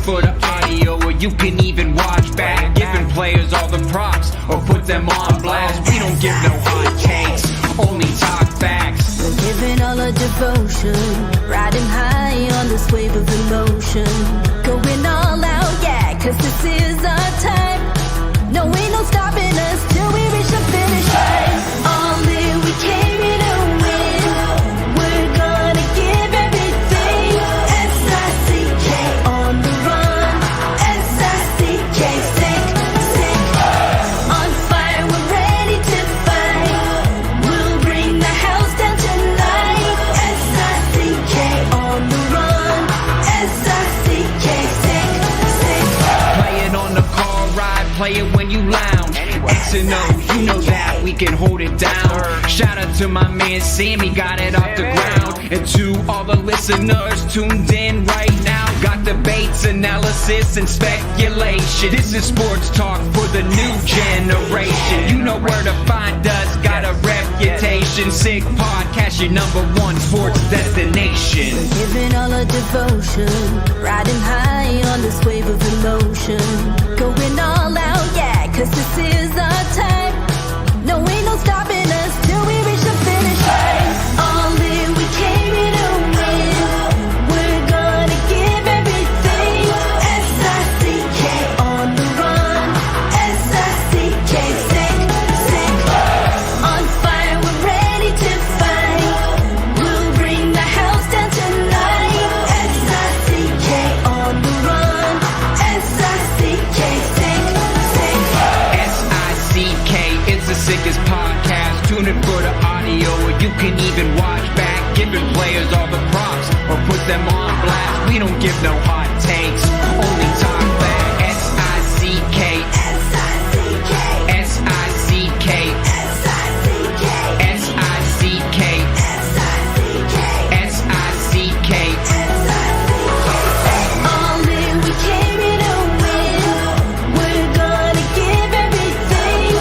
for the audio, or you can even watch back. Giving players all the props, or put them on blast. We don't give no hot takes, only talk facts. We're giving all our devotion, riding high on this wave of emotion. Going all out, yeah, cause this is our time. No, ain't no stopping us till we reach the finish line. All in, we came here to win. We're gonna give everything. S-I-C-K on the run. S-I-C-K, sick, sick. On fire, we're ready to fight. We'll bring the house down tonight. S-I-C-K on the run. S-I-C-K, sick, sick. Play it on the car ride, play it when you lounge. X and O, you know that we can hold it down. Shout out to my man Sammy, got it off the ground. And to all the listeners tuned in right now, got debates, analysis, and speculation. This is sports talk for the new generation. You know where to find us, got a reputation. Sick podcast, your #1 sports destination. Giving all our devotion, riding high on this wave of emotion. Going all out, yeah, cause this is our time. No, ain't no stopping us till we reach the finish line. All in, we came here to win. We're gonna give everything. S-I-C-K on the run. S-I-C-K, sick, sick. On fire, we're ready to fight. We'll bring the house down tonight. S-I-C-K on the run. S-I-C-K, sick, sick. S-I-C-K, it's the sickest podcast. Tune in for the audio, or you can even watch back. Giving players all the props, or put them on blast. We don't give no hot takes, only talk back. S-I-C-K, S-I-C-K, S-I-C-K, S-I-C-K, S-I-C-K, S-I-C-K, S-I-C-K. all in, we came here to win. We're gonna give everything.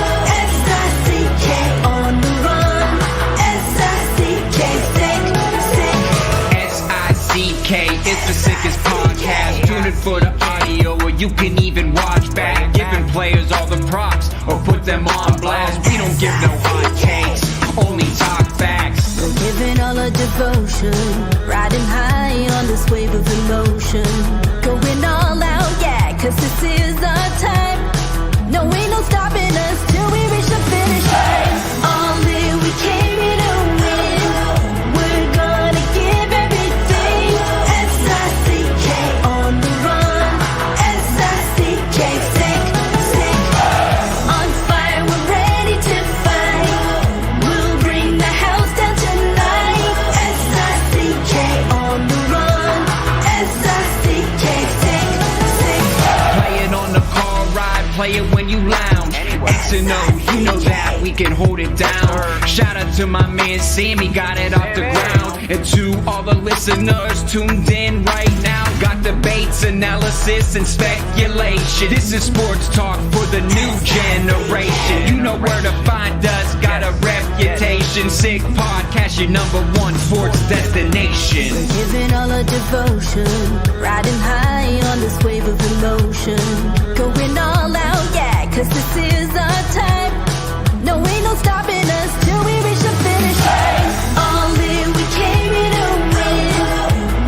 S-I-C-K on the run. S-I-C-K, sick, sick. S-I-C-K, it's the sickest podcast. Tune in for the audio, or you can even watch back. Giving players all the props, or put them on blast. We don't give no hot takes, only talk facts. We're giving all our devotion, riding high on this wave of emotion. Going all out, yeah, cause this is our time. No, ain't no stopping us till we reach the finish line. All in, we came here to win. We're gonna give everything. S-I-C-K on the run. S-I-C-K, sick, sick. On fire, we're ready to fight. We'll bring the house down tonight. S-I-C-K on the run. S-I-C-K, sick, sick. Play it on the car ride, play it when you lounge. X and O, you know that we can hold it down. Shout out to my man Sammy, got it off the ground. And to all the listeners tuned in right now, got debates, analysis, and speculation. This is sports talk for the new generation. You know where to find us, got a reputation. Sick podcast, your #1 sports destination. Giving all our devotion, riding high on this wave of emotion. Going all out, yeah, cause this is our time. No, ain't no stopping us till we reach the finish line. All in, we came here to win.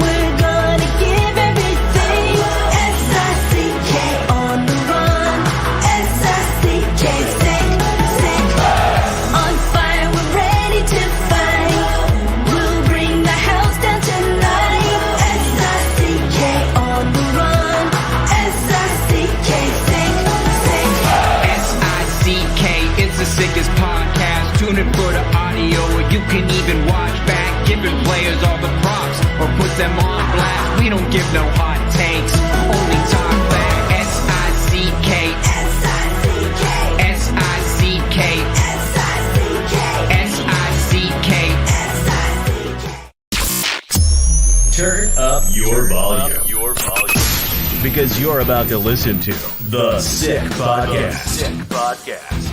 We're gonna give everything. S-I-C-K on the run. S-I-C-K, sick, sick. On fire, we're ready to fight. We'll bring the house down tonight. S-I-C-K on the run. S-I-C-K, sick, sick. S-I-C-K, it's the sickest podcast. Tune in for the audio, or you can even watch back. Giving players all the props, or put them on blast. We don't give no hot takes, only talk back. S-I-C-K, S-I-C-K, S-I-C-K, S-I-C-K, S-I-C-K. S-I-C-K. Turn up your volume. Because you're about to listen to The Sick Podcast.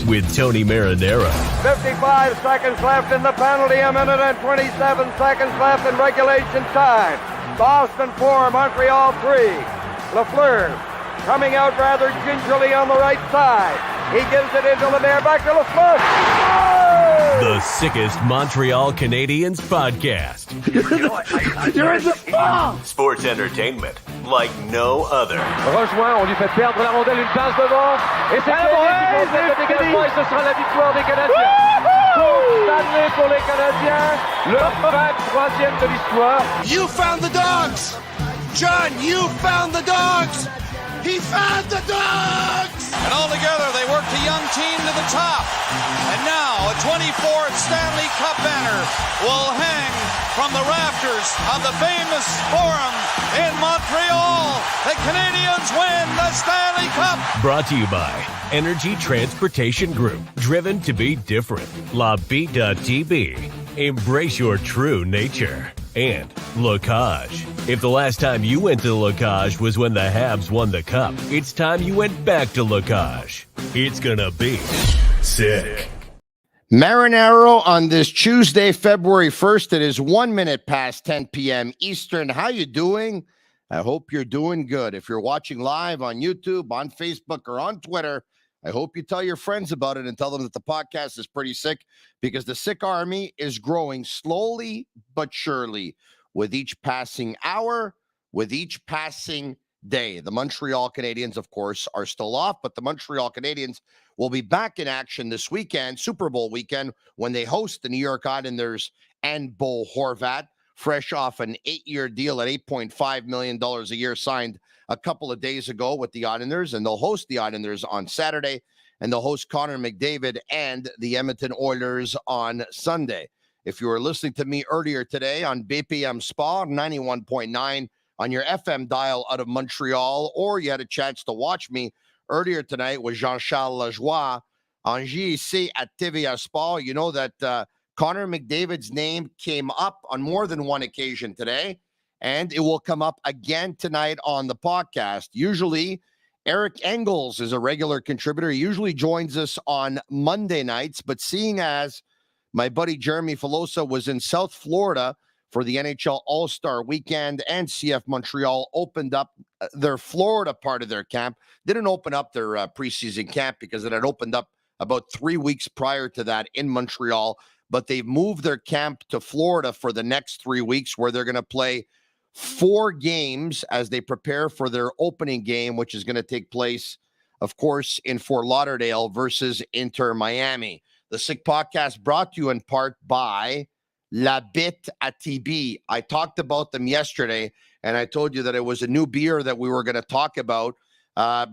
With Tony Marinaro. 55 seconds left in the penalty, a minute and 27 seconds left in regulation time. Boston 4, Montreal 3. Lafleur coming out rather gingerly on the right side. He gives it into Lemaire, back to Lafleur. The sickest Montreal Canadiens podcast. You're in the ball! Sports entertainment like no other. Rejoint, on lui fait perdre la rondelle, une passe devant. Et c'est le dégagement et ce sera la victoire des Canadiens. Stanley pour les Canadiens, le 23e de l'histoire. You found the dogs! John, you found the dogs! He found the dogs! And all together, they worked a young team to the top. And now, a 24th Stanley Cup banner will hang from the rafters of the famous Forum in Montreal. The Canadiens win the Stanley Cup! Brought to you by Energy Transportation Group. Driven to be different. La Vida Tibi. Embrace your true nature. And Locage. If the last time you went to Locage was when the Habs won the Cup, it's time you went back to Locage. It's gonna be sick. Marinaro on this Tuesday, February 1st. It is 1 minute past 10 p.m. Eastern. How you doing? I hope you're doing good. If you're watching live on YouTube, on Facebook, or on Twitter, I hope you tell your friends about it and tell them that the podcast is pretty sick, because the sick army is growing slowly but surely with each passing hour, with each passing day. The Montreal Canadiens, of course, are still off, but the Montreal Canadiens will be back in action this weekend, Super Bowl weekend, when they host the New York Islanders and Bo Horvat, fresh off an 8-year deal at $8.5 million a year, signed a couple of days ago with the Islanders, and they'll host the Islanders on Saturday, and they'll host Connor McDavid and the Edmonton Oilers on Sunday. If you were listening to me earlier today on BPM Spa 91.9 on your FM dial out of Montreal, or you had a chance to watch me earlier tonight with Jean-Charles Lajoie on JC at TVA Sport, you know that Connor McDavid's name came up on more than one occasion today, and it will come up again tonight on the podcast. Usually, Eric Engels is a regular contributor. He usually joins us on Monday nights, but seeing as my buddy Jeremy Filosa was in South Florida for the NHL All-Star Weekend, and CF Montreal opened up their Florida part of their camp, didn't open up their preseason camp because it had opened up about 3 weeks prior to that in Montreal, but they've moved their camp to Florida for the next 3 weeks, where they're going to play 4 games as they prepare for their opening game, which is going to take place, of course, in Fort Lauderdale versus Inter Miami. The Sick Podcast brought to you in part by La Bittt at Tibi. I talked about them yesterday, and I told you that it was a new beer that we were going to talk about.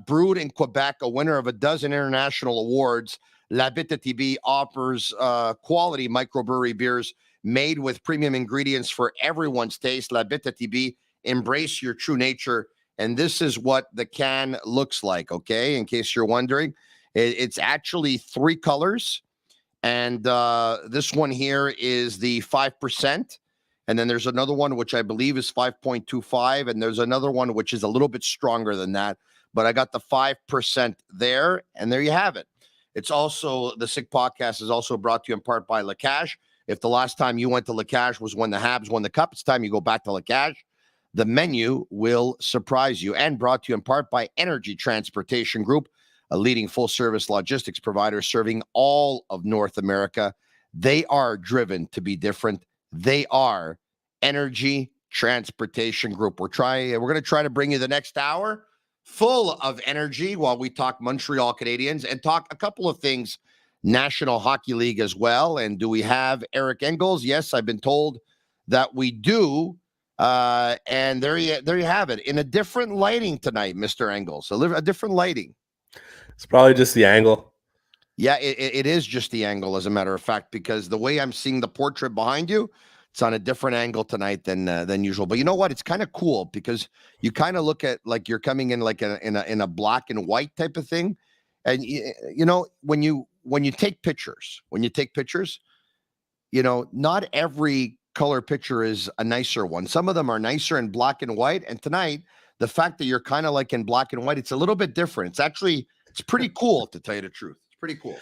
Brewed in Quebec, a winner of a dozen international awards. La Bittt at Tibi offers quality microbrewery beers made with premium ingredients for everyone's taste. La Bittt at Tibi, embrace your true nature. And this is what the can looks like, okay? In case you're wondering, it's actually 3 colors. And this one here is the 5%. And then there's another one, which I believe is 5.25. And there's another one, which is a little bit stronger than that. But I got the 5% there. And there you have it. It's also, the Sick Podcast is also brought to you in part by Locage. If the last time you went to Locage was when the Habs won the Cup, it's time you go back to Locage. The menu will surprise you. And brought to you in part by Energy Transportation Group, a leading full-service logistics provider serving all of North America. They are driven to be different. They are Energy Transportation Group. We're going to try to bring you the next hour full of energy while we talk Montreal Canadiens and talk a couple of things National Hockey League as well. And do we have Eric Engels? Yes, I've been told that we do. And there you have it. In a different lighting tonight, Mr. Engels. A different lighting. It's probably just the angle. Yeah, it is just the angle, as a matter of fact, because the way I'm seeing the portrait behind you, it's on a different angle tonight than usual. But you know what? It's kind of cool because you kind of look at like you're coming in like in a black and white type of thing. And you know, when you take pictures, you know, not every color picture is a nicer one. Some of them are nicer in black and white. And tonight, the fact that you're kind of like in black and white, it's a little bit different. It's pretty cool, to tell you the truth. It's pretty cool.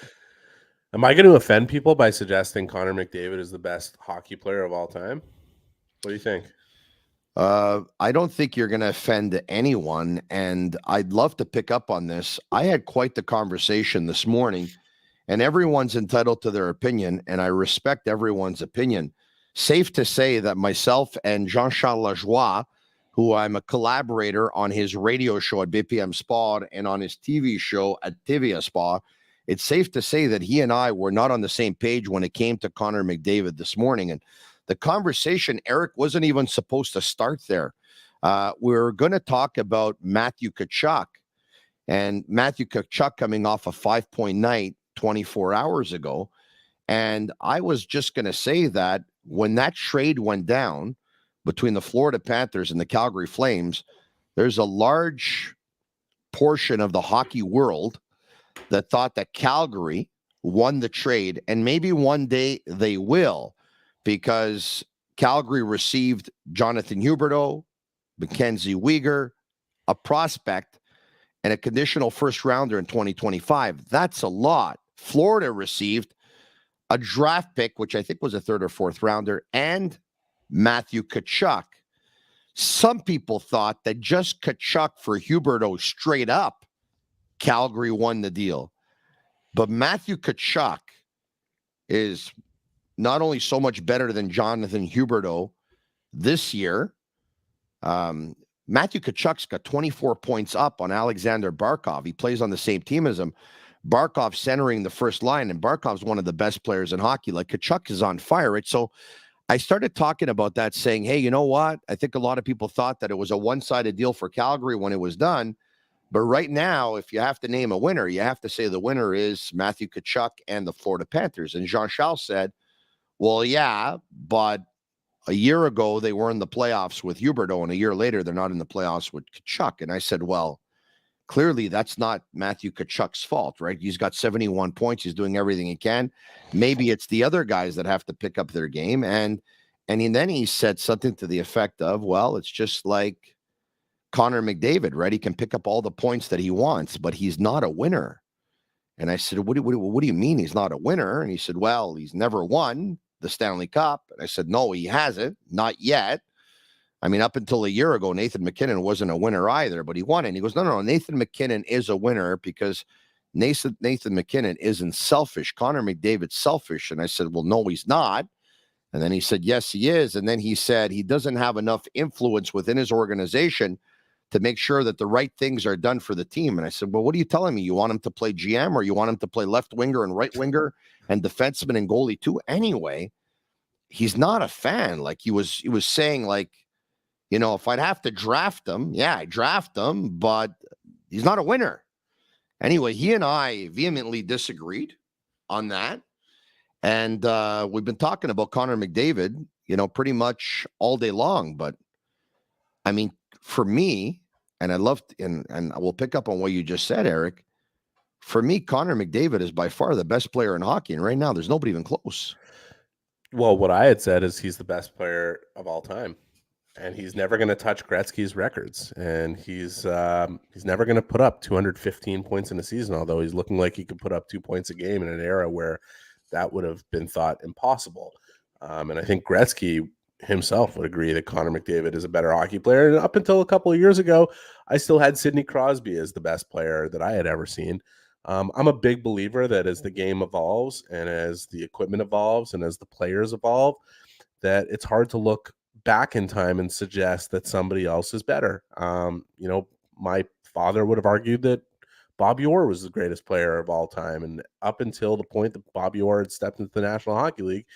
Am I going to offend people by suggesting Connor McDavid is the best hockey player of all time? What do you think? I don't think you're going to offend anyone, and I'd love to pick up on this. I had quite the conversation this morning, and everyone's entitled to their opinion, and I respect everyone's opinion. Safe to say that myself and Jean-Charles Lajoie, who I'm a collaborator on his radio show at BPM Sport and on his TV show at TV Sport, it's safe to say that he and I were not on the same page when it came to Connor McDavid this morning. And the conversation, Eric, wasn't even supposed to start there. We're going to talk about Matthew Tkachuk, and Matthew Tkachuk coming off a 5-point night 24 hours ago. And I was just going to say that when that trade went down between the Florida Panthers and the Calgary Flames, there's a large portion of the hockey world that thought that Calgary won the trade, and maybe one day they will, because Calgary received Jonathan Huberdeau, Mackenzie Weegar, a prospect, and a conditional first rounder in 2025. That's a lot. Florida received a draft pick, which I think was a third or fourth rounder, and Matthew Tkachuk. Some people thought that just Tkachuk for Huberdeau straight up, Calgary won the deal. But Matthew Tkachuk is not only so much better than Jonathan Huberdeau this year, Matthew Tkachuk's got 24 points up on Alexander Barkov. He plays on the same team as him. Barkov centering the first line, and Barkov's one of the best players in hockey. Like, Tkachuk is on fire, right? So I started talking about that, saying, hey, you know what? I think a lot of people thought that it was a one-sided deal for Calgary when it was done. But right now, if you have to name a winner, you have to say the winner is Matthew Tkachuk and the Florida Panthers. And Jean-Charles said, well, yeah, but a year ago they were in the playoffs with Huberdeau, and a year later they're not in the playoffs with Tkachuk. And I said, well, clearly that's not Matthew Tkachuk's fault, right? He's got 71 points. He's doing everything he can. Maybe it's the other guys that have to pick up their game. And then he said something to the effect of, well, it's just like Connor McDavid, right? He can pick up all the points that he wants, but he's not a winner. And I said, what do you mean he's not a winner? And he said, well, he's never won the Stanley Cup. And I said, no, he hasn't, not yet. I mean, up until a year ago, Nathan MacKinnon wasn't a winner either, but he won it. And he goes, no, Nathan MacKinnon is a winner because Nathan MacKinnon isn't selfish. Connor McDavid's selfish. And I said, well, no, he's not. And then he said, yes, he is. And then he said he doesn't have enough influence within his organization to make sure that the right things are done for the team. And I said, well, what are you telling me? You want him to play GM, or you want him to play left winger and right winger and defenseman and goalie too? Anyway, he's not a fan. Like, he was saying, like, you know, if I'd have to draft him, yeah, I draft him, but he's not a winner. Anyway, he and I vehemently disagreed on that. And we've been talking about Connor McDavid, you know, pretty much all day long. But I mean, for me, and I love, and I will pick up on what you just said, Eric. For me, Connor McDavid is by far the best player in hockey. And right now, there's nobody even close. Well, what I had said is he's the best player of all time. And he's never going to touch Gretzky's records. And he's never going to put up 215 points in a season, although he's looking like he could put up 2 points a game in an era where that would have been thought impossible. And I think Gretzky himself would agree that Connor McDavid is a better hockey player. And up until a couple of years ago, I still had Sidney Crosby as the best player that I had ever seen. I'm a big believer that as the game evolves and as the equipment evolves and as the players evolve, that it's hard to look back in time and suggest that somebody else is better. You know, my father would have argued that Bobby Orr was the greatest player of all time. And up until the point that Bobby Orr had stepped into the National Hockey League,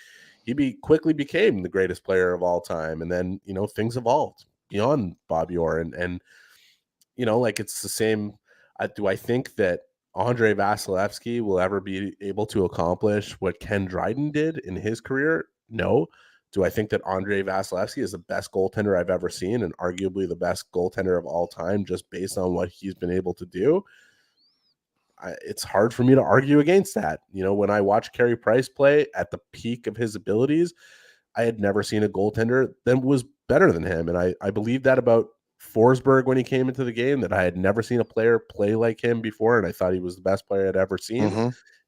he quickly became the greatest player of all time. And then, you know, things evolved beyond Bobby Orr. And you know, like, it's the same. Do I think that Andrei Vasilevsky will ever be able to accomplish what Ken Dryden did in his career? No. Do I think that Andrei Vasilevsky is the best goaltender I've ever seen and arguably the best goaltender of all time just based on what he's been able to do? It's hard for me to argue against that. You know, when I watched Carey Price play at the peak of his abilities, I had never seen a goaltender that was better than him. And I believe that about Forsberg when he came into the game, that I had never seen a player play like him before, and I thought he was the best player I'd ever seen.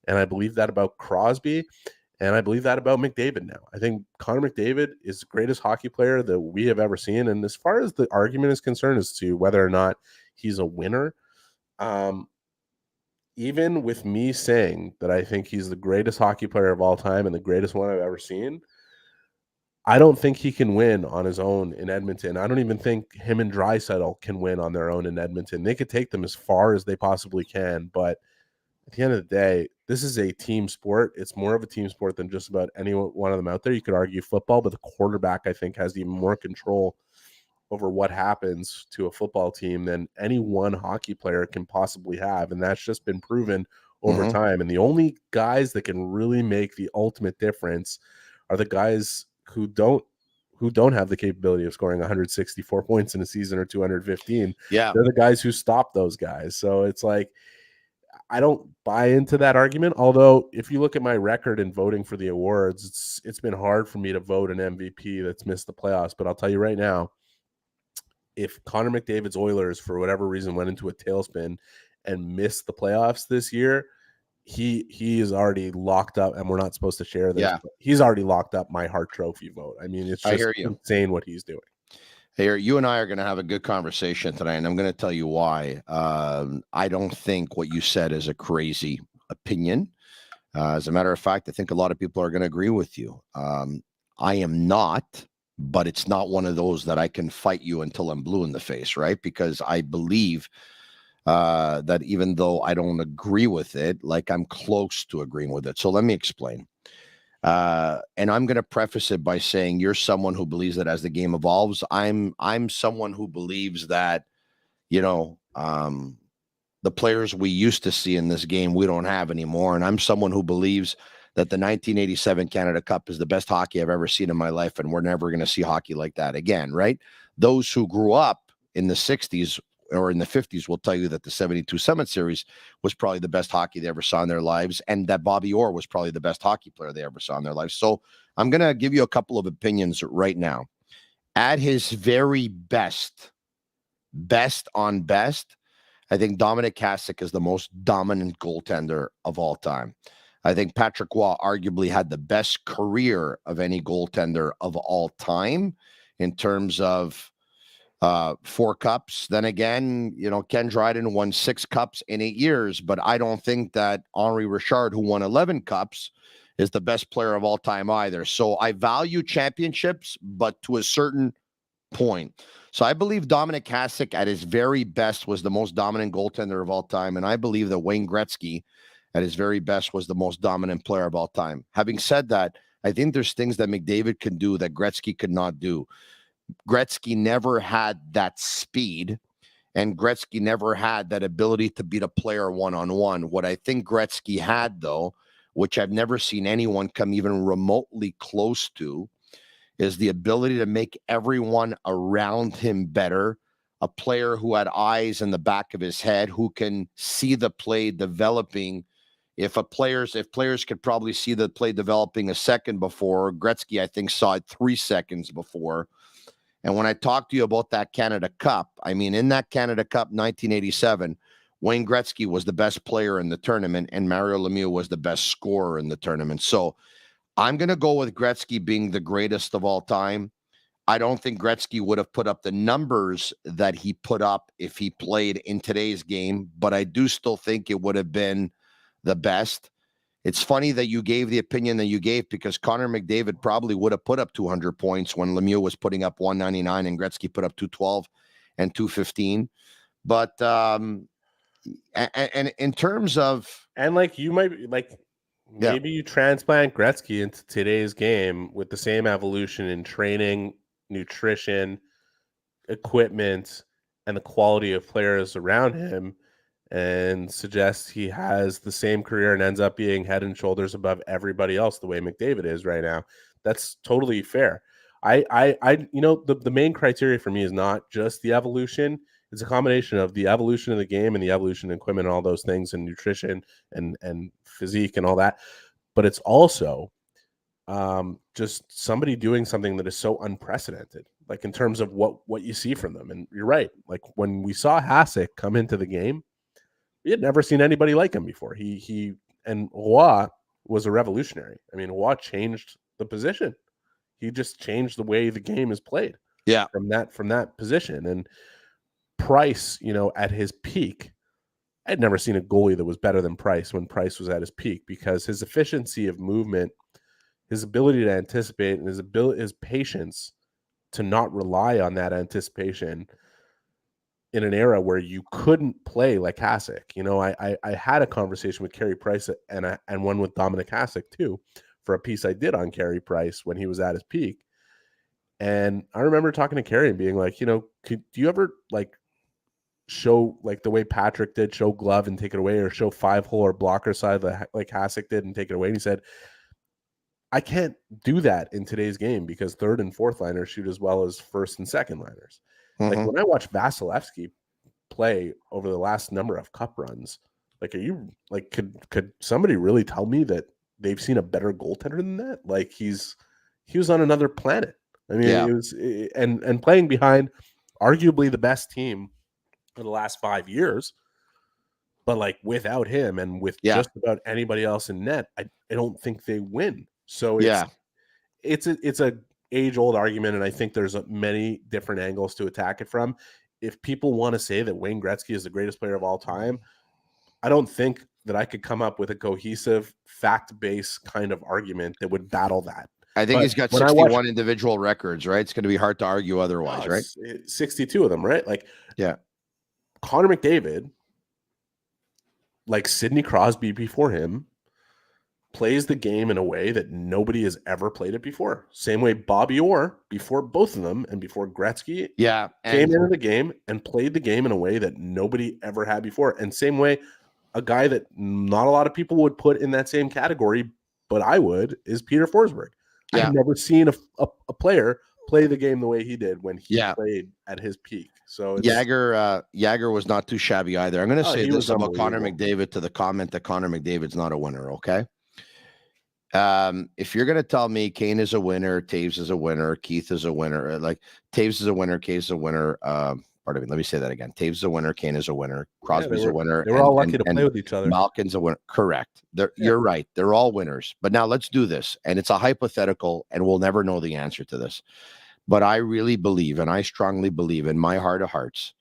And I believe that about Crosby. And I believe that about McDavid now. I think Connor McDavid is the greatest hockey player that we have ever seen. And as far as the argument is concerned as to whether or not he's a winner, even with me saying that I think he's the greatest hockey player of all time and the greatest one I've ever seen, I don't think he can win on his own in Edmonton. I don't even think him and Draisaitl can win on their own in Edmonton. They could take them as far as they possibly can, but at the end of the day, this is a team sport. It's more of a team sport than just about any one of them out there. You could argue football, but the quarterback, I think, has even more control over what happens to a football team than any one hockey player can possibly have. And that's just been proven over time. And the only guys that can really make the ultimate difference are the guys who don't have the capability of scoring 164 points in a season or 215. Yeah. They're the guys who stop those guys. So it's like, I don't buy into that argument. Although if you look at my record in voting for the awards, it's been hard for me to vote an MVP that's missed the playoffs. But I'll tell you right now, if Connor McDavid's Oilers, for whatever reason, went into a tailspin and missed the playoffs this year, he is already locked up, and we're not supposed to share this. Yeah. He's already locked up my Hart Trophy vote. I mean, it's just insane what he's doing. Hey, you and I are going to have a good conversation tonight, and I'm going to tell you why. I don't think what you said is a crazy opinion. As a matter of fact, I think a lot of people are going to agree with you. I am not, but it's not one of those that I can fight you until I'm blue in the face, right? Because I believe that even though I don't agree with it, like I'm close to agreeing with it. So let me explain. And I'm going to preface it by saying you're someone who believes that as the game evolves, I'm someone who believes that, the players we used to see in this game, we don't have anymore. And I'm someone who believes that the 1987 Canada Cup is the best hockey I've ever seen in my life. And we're never going to see hockey like that again. Right. Those who grew up in the 60s or in the 50s will tell you that the 72 Summit Series was probably the best hockey they ever saw in their lives, and that Bobby Orr was probably the best hockey player they ever saw in their lives. So I'm going to give you a couple of opinions right now. At his very best on best, I think Dominic Hasek is the most dominant goaltender of all time. I think Patrick Roy arguably had the best career of any goaltender of all time in terms of 4 cups. Then again, Ken Dryden won 6 cups in 8 years, but I don't think that Henri Richard, who won 11 cups, is the best player of all time either. So I value championships, but to a certain point. So I believe Dominic Hasek at his very best was the most dominant goaltender of all time. And I believe that Wayne Gretzky at his very best was the most dominant player of all time. Having said that, I think there's things that McDavid can do that Gretzky could not do. Gretzky never had that speed, and Gretzky never had that ability to beat a player one-on-one. What I think Gretzky had, though, which I've never seen anyone come even remotely close to, is the ability to make everyone around him better, a player who had eyes in the back of his head, who can see the play developing. If players could probably see the play developing a second before, Gretzky, I think, saw it 3 seconds before. And when I talk to you about that Canada Cup, I mean, in that Canada Cup 1987, Wayne Gretzky was the best player in the tournament, and Mario Lemieux was the best scorer in the tournament. So I'm going to go with Gretzky being the greatest of all time. I don't think Gretzky would have put up the numbers that he put up if he played in today's game, but I do still think it would have been the best. It's funny that you gave the opinion that you gave, because Connor McDavid probably would have put up 200 points when Lemieux was putting up 199 and Gretzky put up 212 and 215. But and in terms of, and like you might maybe you transplant Gretzky into today's game with the same evolution in training, nutrition, equipment, and the quality of players around him, and suggests he has the same career and ends up being head and shoulders above everybody else the way McDavid is right now. That's totally fair. The main criteria for me is not just the evolution. It's a combination of the evolution of the game and the evolution of equipment and all those things, and nutrition and physique and all that. But it's also just somebody doing something that is so unprecedented, like in terms of what you see from them. And you're right. Like when we saw Hasek come into the game, we had never seen anybody like him before. He and Roy was a revolutionary. I mean, Roy changed the position. He just changed the way the game is played. Yeah. From that position. And Price, at his peak, I'd never seen a goalie that was better than Price when Price was at his peak, because his efficiency of movement, his ability to anticipate, and his patience to not rely on that anticipation in an era where you couldn't play like Hasek. I had a conversation with Carey Price and one with Dominic Hasek too, for a piece I did on Carey Price when he was at his peak. And I remember talking to Carey and being like, do you ever show the way Patrick did, show glove and take it away, or show 5-hole or blocker side like Hasek did and take it away? And he said, I can't do that in today's game because third and fourth liners shoot as well as first and second liners. Mm-hmm. When I watch Vasilevsky play over the last number of cup runs, could somebody really tell me that they've seen a better goaltender than that? He was on another planet. I mean, It was and playing behind arguably the best team for the last 5 years, but without him and with just about anybody else in net, I don't think they win. So it's a age-old argument, and I think there's many different angles to attack it from. If people want to say that Wayne Gretzky is the greatest player of all time, I don't think that I could come up with a cohesive, fact-based kind of argument that would battle that. I think he's got 61 individual records, right? It's going to be hard to argue otherwise, right? 62 of them, right? Connor McDavid, like Sidney Crosby before him, plays the game in a way that nobody has ever played it before. Same way Bobby Orr, before both of them and before Gretzky, came into the game and played the game in a way that nobody ever had before. And same way, a guy that not a lot of people would put in that same category, but I would, is Peter Forsberg. I've never seen a player play the game the way he did when he played at his peak. So Jagger was not too shabby either. I'm going to say this about Connor McDavid to the comment that Connor McDavid's not a winner, okay? If you're going to tell me Kane is a winner, Taves is a winner, Keith is a winner, Taves is a winner, Kane is a winner, pardon me, let me say that again. Taves is a winner, Kane is a winner, Crosby's a winner. They were all lucky to play with each other. Malkin's a winner. Correct. You're right. They're all winners. But now let's do this. And it's a hypothetical, and we'll never know the answer to this. But I really believe, and I strongly believe in my heart of hearts,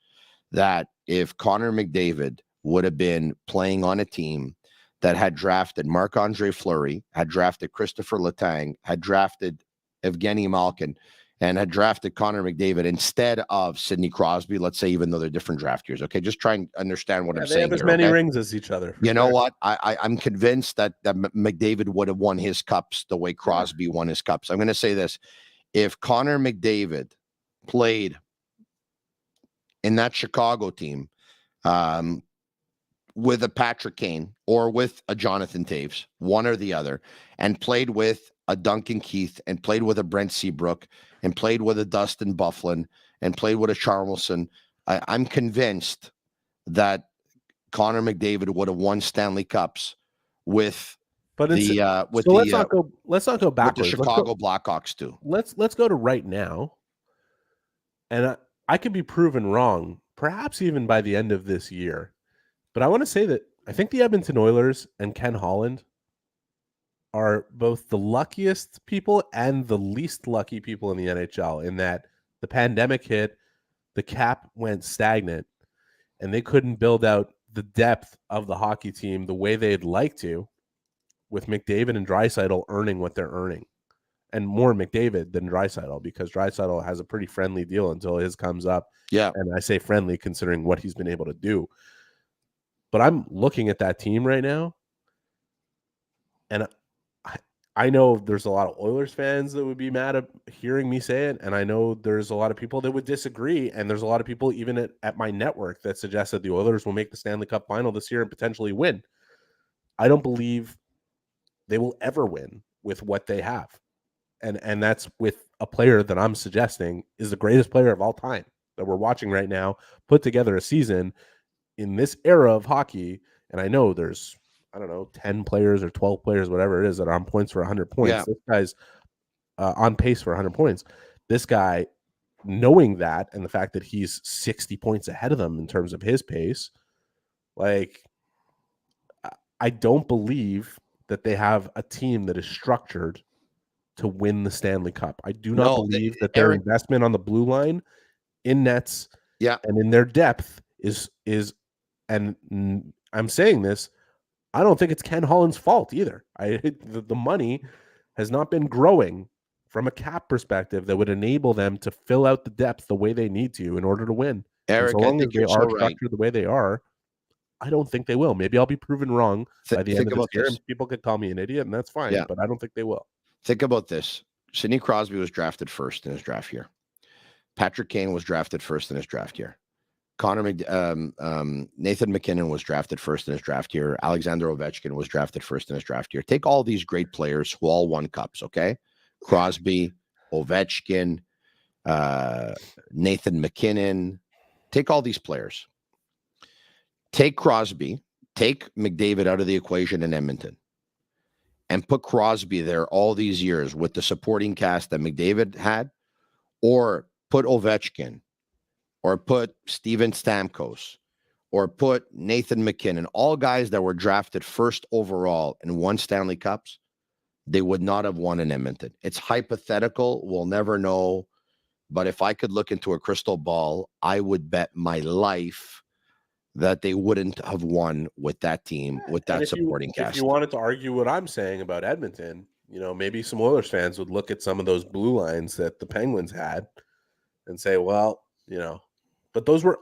that if Connor McDavid would have been playing on a team that had drafted Marc-Andre Fleury, had drafted Christopher Letang, had drafted Evgeny Malkin, and had drafted Connor McDavid instead of Sidney Crosby, let's say, even though they're different draft years. Okay, just try and understand what I'm saying. They have as many rings as each other. You know what? I'm convinced that McDavid would have won his cups the way Crosby won his cups. I'm going to say this. If Connor McDavid played in that Chicago team with a Patrick Kane or with a Jonathan Taves, one or the other, and played with a Duncan Keith and played with a Brent Seabrook and played with a Dustin Byfuglien and played with a Charmelson, I'm convinced that Connor McDavid would have won Stanley Cups with let's not go backwards. The Chicago Blackhawks too. Let's go to right now, and I could be proven wrong, perhaps even by the end of this year. But I want to say that I think the Edmonton Oilers and Ken Holland are both the luckiest people and the least lucky people in the NHL, in that the pandemic hit, the cap went stagnant, and they couldn't build out the depth of the hockey team the way they'd like to, with McDavid and Draisaitl earning what they're earning. And more McDavid than Draisaitl, because Draisaitl has a pretty friendly deal until his comes up. Yeah. And I say friendly considering what he's been able to do. But I'm looking at that team right now, and I know there's a lot of Oilers fans that would be mad at hearing me say it, and I know there's a lot of people that would disagree, and there's a lot of people even at my network that suggest that the Oilers will make the Stanley Cup final this year and potentially win. I don't believe they will ever win with what they have. And that's with a player that I'm suggesting is the greatest player of all time that we're watching right now, put together a season in this era of hockey. And I know there's, 10 players or 12 players, whatever it is, that are on points for 100 points. Yeah. This guy's on pace for 100 points. This guy, knowing that, and the fact that he's 60 points ahead of them in terms of his pace, I don't believe that they have a team that is structured to win the Stanley Cup. I do not believe that their investment on the blue line, in nets, and in their depth is and I'm saying this, I don't think it's Ken Holland's fault either. The money has not been growing from a cap perspective that would enable them to fill out the depth the way they need to in order to win. Eric, and so long I think as they you're are so structured right. the way they are, I don't think they will. Maybe I'll be proven wrong by the end of this year, and people could call me an idiot, and that's fine. But I don't think they will. Think about this. Sidney Crosby was drafted first in his draft year. Patrick Kane was drafted first in his draft year. Nathan McKinnon was drafted first in his draft year. Alexander Ovechkin was drafted first in his draft year. Take all these great players who all won cups, okay? Crosby, Ovechkin, Nathan McKinnon. Take all these players. Take Crosby, take McDavid out of the equation in Edmonton, and put Crosby there all these years with the supporting cast that McDavid had, or put Ovechkin, or put Steven Stamkos, or put Nathan McKinnon, all guys that were drafted first overall and won Stanley Cups, they would not have won in Edmonton. It's hypothetical. We'll never know. But if I could look into a crystal ball, I would bet my life that they wouldn't have won with that team, with that supporting cast. If you wanted to argue what I'm saying about Edmonton, maybe some Oilers fans would look at some of those blue lines that the Penguins had and say, well, but those were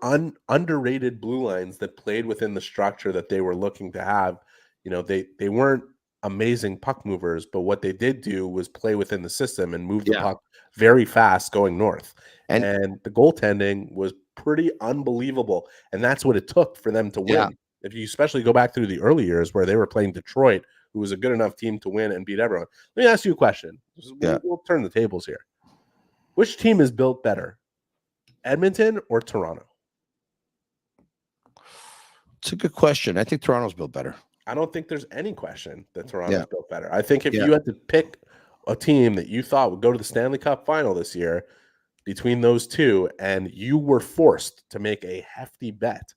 underrated blue lines that played within the structure that they were looking to have. They weren't amazing puck movers, but what they did do was play within the system and move the puck very fast going north. And the goaltending was pretty unbelievable. And that's what it took for them to win. Yeah. If you especially go back through the early years where they were playing Detroit, who was a good enough team to win and beat everyone. Let me ask you a question. We'll turn the tables here. Which team is built better, Edmonton or Toronto? It's a good question. I think Toronto's built better. I don't think there's any question that Toronto's built better. I think if you had to pick a team that you thought would go to the Stanley Cup final this year between those two, and you were forced to make a hefty bet,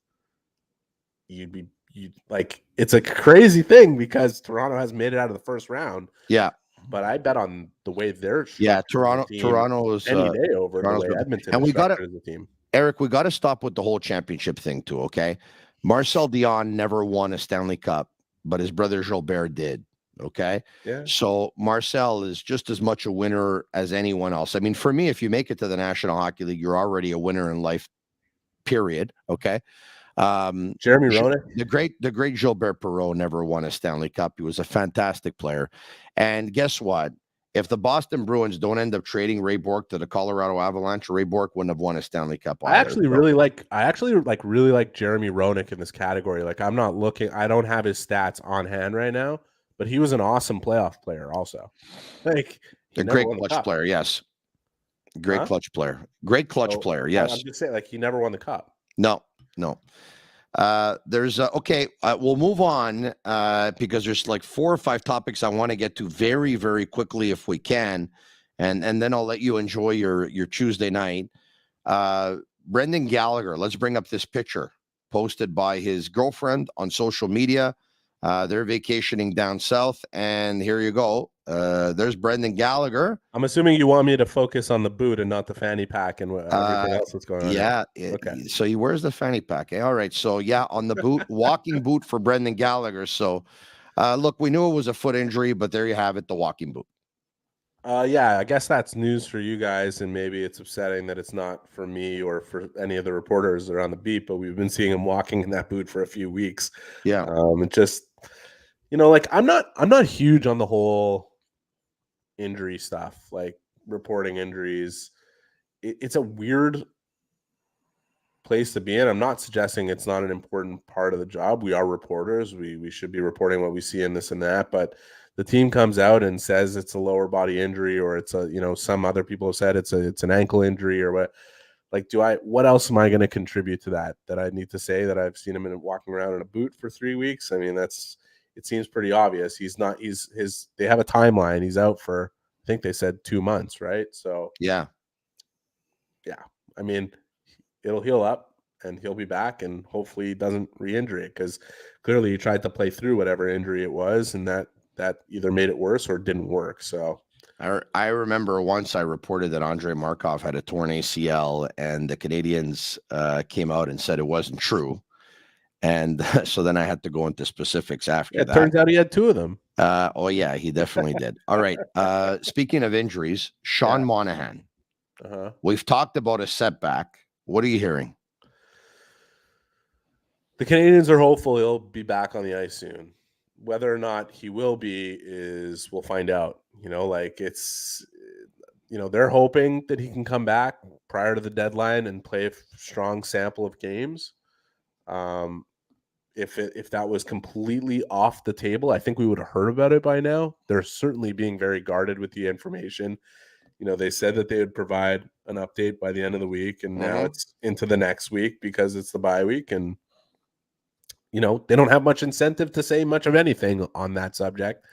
it's a crazy thing because Toronto has made it out of the first round. Yeah. But I bet on the way they're Toronto is any day over Toronto's the way Edmonton and we got as a team. Eric, we got to stop with the whole championship thing too, okay? Marcel Dion never won a Stanley Cup, but his brother Gilbert did, okay? Yeah. So Marcel is just as much a winner as anyone else. I mean, for me, if you make it to the National Hockey League, you're already a winner in life, period, okay? Jeremy Roenick, the great Gilbert Perreault never won a Stanley Cup. He was a fantastic player. And guess what? If the Boston Bruins don't end up trading Ray Bourque to the Colorado Avalanche, Ray Bourque wouldn't have won a Stanley Cup either. I actually really like Jeremy Roenick in this category. Like, I'm not looking, I don't have his stats on hand right now, but he was an awesome playoff player also. Like, a great clutch player, yes. Great clutch player. Great clutch player, yes. I'm just saying, like, he never won the cup. No. We'll move on because there's like 4 or 5 topics I want to get to very, very quickly if we can, and then I'll let you enjoy your Tuesday night. Brendan Gallagher, let's bring up this picture posted by his girlfriend on social media. They're vacationing down south, and here you go. There's Brendan Gallagher. I'm assuming you want me to focus on the boot and not the fanny pack and everything else that's going on. Yeah. Okay. So he wears the fanny pack. All right. So on the boot, walking boot for Brendan Gallagher. So look, we knew it was a foot injury, but there you have it, the walking boot. I guess that's news for you guys, and maybe it's upsetting that it's not for me or for any of the reporters that are on the beat, but we've been seeing him walking in that boot for a few weeks. Yeah. It just, I'm not huge on the whole injury stuff, like reporting injuries. It's a weird place to be in. I'm not suggesting it's not an important part of the job. We are reporters. We should be reporting what we see in this and that, but the team comes out and says it's a lower body injury, or it's some other people have said it's an ankle injury, or what. Like, what else am I going to contribute to that I need to say that I've seen him walking around in a boot for 3 weeks? I mean, it seems pretty obvious. They have a timeline. He's out for, I think they said 2 months, right? So yeah. I mean, it'll heal up and he'll be back, and hopefully he doesn't re-injure it, because clearly he tried to play through whatever injury it was, and that that either made it worse or didn't work. So I remember once I reported that Andrei Markov had a torn ACL, and the Canadians came out and said it wasn't true. And so then I had to go into specifics after it that. turns out he had 2 of them. Oh, yeah, he definitely did. All right. Speaking of injuries, Sean Monahan. We've talked about a setback. What are you hearing? The Canadians are hopeful he'll be back on the ice soon. Whether or not he will be we'll find out. They're hoping that he can come back prior to the deadline and play a strong sample of games. If that was completely off the table, I think we would have heard about it by now. They're certainly being very guarded with the information. They said that they would provide an update by the end of the week, and now it's into the next week because it's the bye week, and they don't have much incentive to say much of anything on that subject.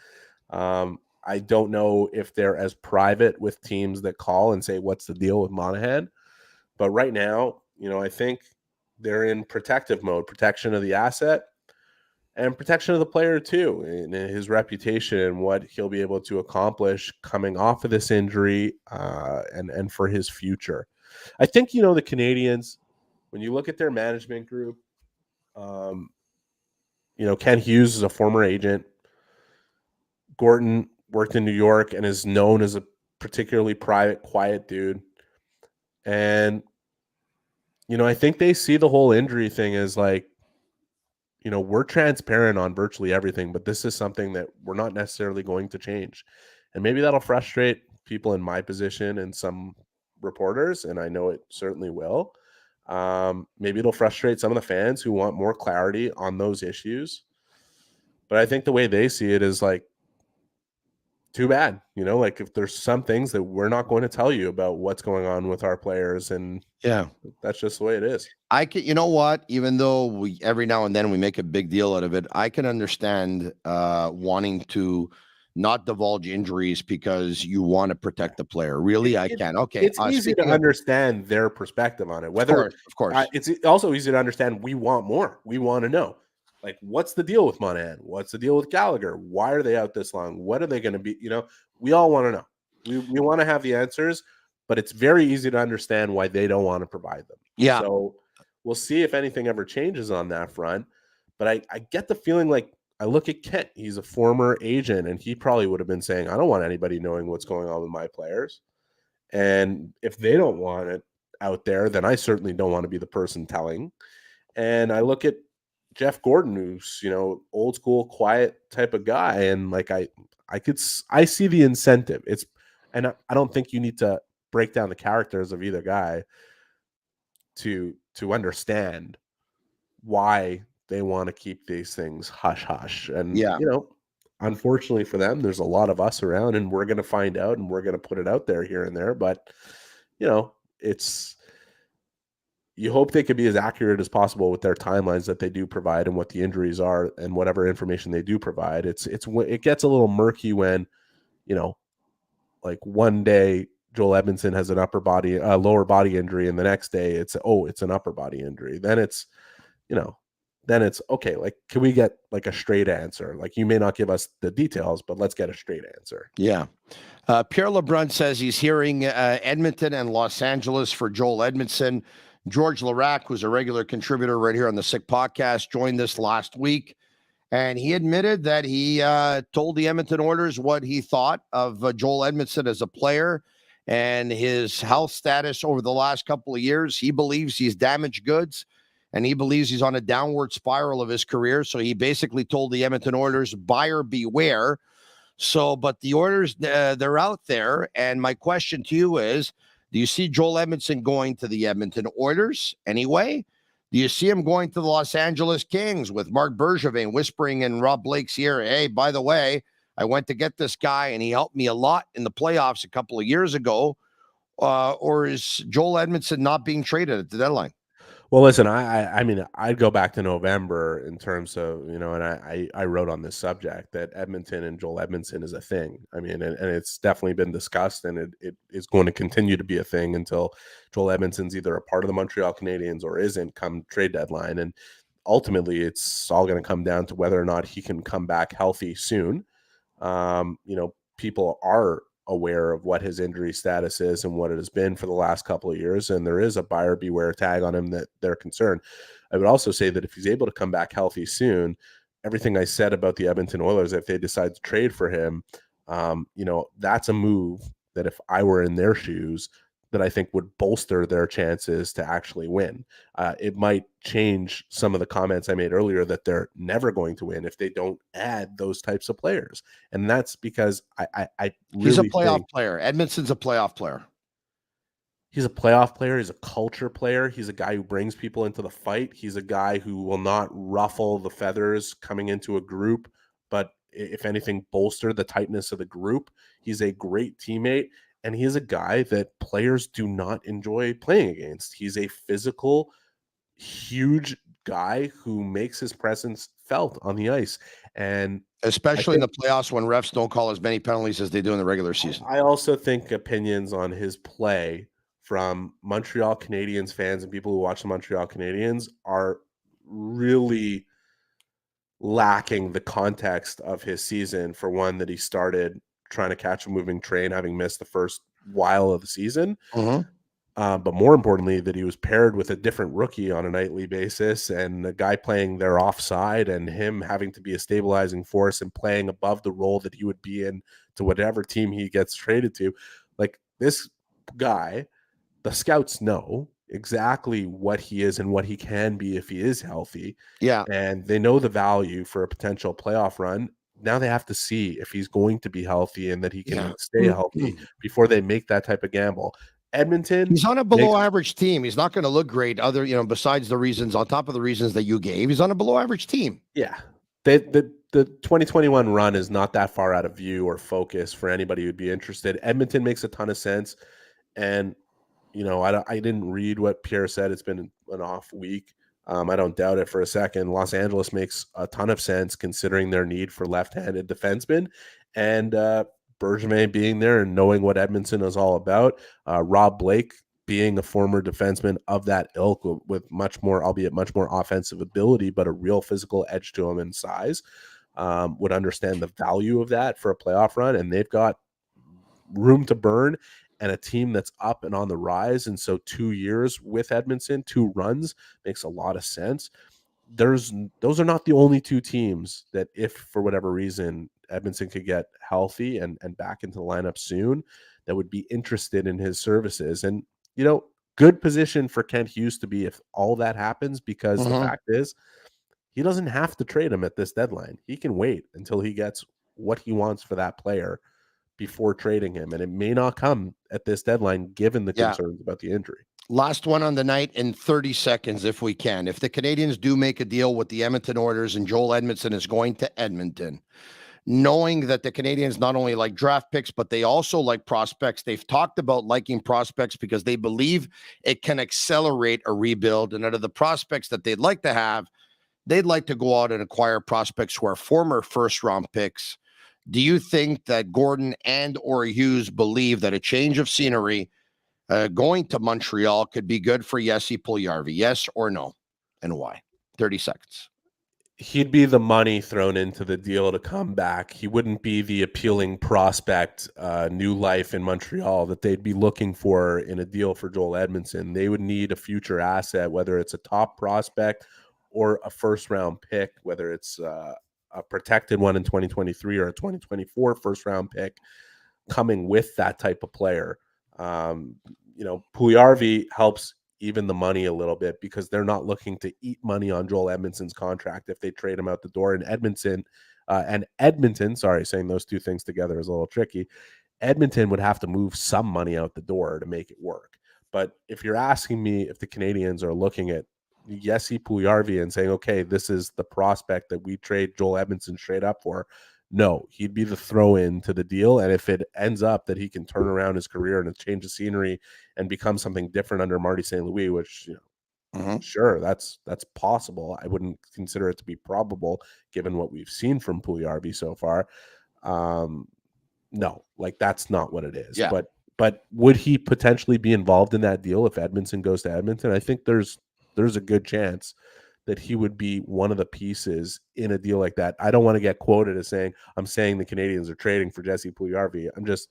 I don't know if they're as private with teams that call and say, what's the deal with Monahan? But right now, I think they're in protective mode, protection of the asset and protection of the player too, and his reputation and what he'll be able to accomplish coming off of this injury, and for his future. I think, the Canadians, when you look at their management group, Ken Hughes is a former agent. Gorton worked in New York and is known as a particularly private, quiet dude. And, I think they see the whole injury thing as like, we're transparent on virtually everything, but this is something that we're not necessarily going to change. And maybe that'll frustrate people in my position and some reporters, and I know it certainly will. Maybe it'll frustrate some of the fans who want more clarity on those issues. But I think the way they see it is like, too bad, if there's some things that we're not going to tell you about what's going on with our players, and that's just the way it is. I can, you know what, even though we every now and then we make a big deal out of it, I can understand wanting to not divulge injuries because you want to protect the player. Really, I can. Okay. It's easy to understand their perspective on it. Whether, of course. It's also easy to understand we want more. We want to know. Like, what's the deal with Monahan? What's the deal with Gallagher? Why are they out this long? What are they going to be? We all want to know. We want to have the answers, but it's very easy to understand why they don't want to provide them. Yeah. So we'll see if anything ever changes on that front. But I get the feeling like I look at Kent. He's a former agent, and he probably would have been saying, I don't want anybody knowing what's going on with my players. And if they don't want it out there, then I certainly don't want to be the person telling. And I look at Jeff Gorton, who's, old school, quiet type of guy. And like, I see the incentive. And I don't think you need to break down the characters of either guy to understand why they want to keep these things hush hush. And, unfortunately for them, there's a lot of us around, and we're going to find out, and we're going to put it out there here and there. But, you hope they could be as accurate as possible with their timelines that they do provide and what the injuries are and whatever information they do provide. It gets a little murky when, like one day Joel Edmundson has an lower body injury, and the next day it's an upper body injury. Then it's okay. Like, can we get like a straight answer? Like, you may not give us the details, but let's get a straight answer. Yeah. Pierre LeBrun says he's hearing Edmonton and Los Angeles for Joel Edmundson. George Larac, who's a regular contributor right here on the Sick Podcast, joined us last week, and he admitted that he told the Edmonton Oilers what he thought of Joel Edmundson as a player and his health status over the last couple of years. He believes he's damaged goods, and he believes he's on a downward spiral of his career. So he basically told the Edmonton Oilers, buyer beware. But the Oilers, they're out there, and my question to you is, do you see Joel Edmundson going to the Edmonton Oilers anyway? Do you see him going to the Los Angeles Kings with Marc Bergevin whispering in Rob Blake's ear, hey, by the way, I went to get this guy and he helped me a lot in the playoffs a couple of years ago? Or is Joel Edmundson not being traded at the deadline? Well, listen, I mean, I'd go back to November in terms of, and I wrote on this subject that Edmonton and Joel Edmundson is a thing. I mean, and it's definitely been discussed, and it is going to continue to be a thing until Joel Edmondson's either a part of the Montreal Canadiens or isn't come trade deadline. And ultimately, it's all going to come down to whether or not he can come back healthy soon. People are aware of what his injury status is and what it has been for the last couple of years, and there is a buyer beware tag on him that they're concerned. I would also say that if he's able to come back healthy soon, everything I said about the Edmonton Oilers, if they decide to trade for him, that's a move that if I were in their shoes, that I think would bolster their chances to actually win. It might change some of the comments I made earlier that they're never going to win if they don't add those types of players. And that's because I really He's a playoff think player. Edmondson's a playoff player. he's a playoff player. He's a culture player. He's a guy who brings people into the fight. He's a guy who will not ruffle the feathers coming into a group, but if anything, bolster the tightness of the group. He's a great teammate. And he is a guy that players do not enjoy playing against. He's a physical, huge guy who makes his presence felt on the ice. And especially in the playoffs when refs don't call as many penalties as they do in the regular season. I also think opinions on his play from Montreal Canadiens fans and people who watch the Montreal Canadiens are really lacking the context of his season. For one, that he started trying to catch a moving train, having missed the first while of the season. But more importantly, that he was paired with a different rookie on a nightly basis and the guy playing there offside and him having to be a stabilizing force and playing above the role that he would be in to whatever team he gets traded to. Like this guy, the scouts know exactly what he is and what he can be if he is healthy. Yeah. And they know the value for a potential playoff run. Now they have to see if he's going to be healthy and that he can stay healthy before they make that type of gamble. Edmonton, he's on a below average team. He's not going to look great besides the reasons on top of the reasons that you gave. He's on a below average team. Yeah. The 2021 run is not that far out of view or focus for anybody who'd be interested. Edmonton makes a ton of sense. And, I didn't read what Pierre said. It's been an off week. I don't doubt it for a second. Los Angeles makes a ton of sense considering their need for left-handed defensemen. And Bergevin being there and knowing what Edmondson is all about. Rob Blake being a former defenseman of that ilk with much more, albeit much more offensive ability, but a real physical edge to him and size, would understand the value of that for a playoff run. And they've got room to burn and a team that's up and on the rise. And so 2 years with Edmondson, 2 runs makes a lot of sense. Those are not the only 2 teams that if for whatever reason Edmondson could get healthy and back into the lineup soon, that would be interested in his services. And, good position for Kent Hughes to be if all that happens, because the fact is he doesn't have to trade him at this deadline. He can wait until he gets what he wants for that player before trading him. And it may not come at this deadline, given the concerns about the injury. Last one on the night in 30 seconds, if we can. If the Canadiens do make a deal with the Edmonton Oilers and Joel Edmundson is going to Edmonton, knowing that the Canadiens not only like draft picks, but they also like prospects. They've talked about liking prospects because they believe it can accelerate a rebuild. And out of the prospects that they'd like to have, they'd like to go out and acquire prospects who are former first-round picks. Do you think that Gordon and or Hughes believe that a change of scenery going to Montreal could be good for Jesse Puljujarvi? Yes or no? And why? 30 seconds. He'd be the money thrown into the deal to come back. He wouldn't be the appealing prospect, new life in Montreal that they'd be looking for in a deal for Joel Edmundson. They would need a future asset, whether it's a top prospect or a first-round pick, whether it's a protected one in 2023 or a 2024 first-round pick coming with that type of player. Puljujarvi helps even the money a little bit because they're not looking to eat money on Joel Edmondson's contract if they trade him out the door. And Edmonton, saying those two things together is a little tricky. Edmonton would have to move some money out the door to make it work. But if you're asking me if the Canadiens are looking at Jesse Puljujarvi and saying, okay, this is the prospect that we trade Joel Edmundson straight up for, no, he'd be the throw-in to the deal. And if it ends up that he can turn around his career and change the scenery and become something different under Marty St. Louis, which, sure, that's possible. I wouldn't consider it to be probable given what we've seen from Puljujarvi so far. No, that's not what it is. Yeah. But would he potentially be involved in that deal if Edmundson goes to Edmonton? I think there's a good chance that he would be one of the pieces in a deal like that. I don't want to get quoted as saying I'm saying the Canadians are trading for Jesse Puljujarvi. I'm just,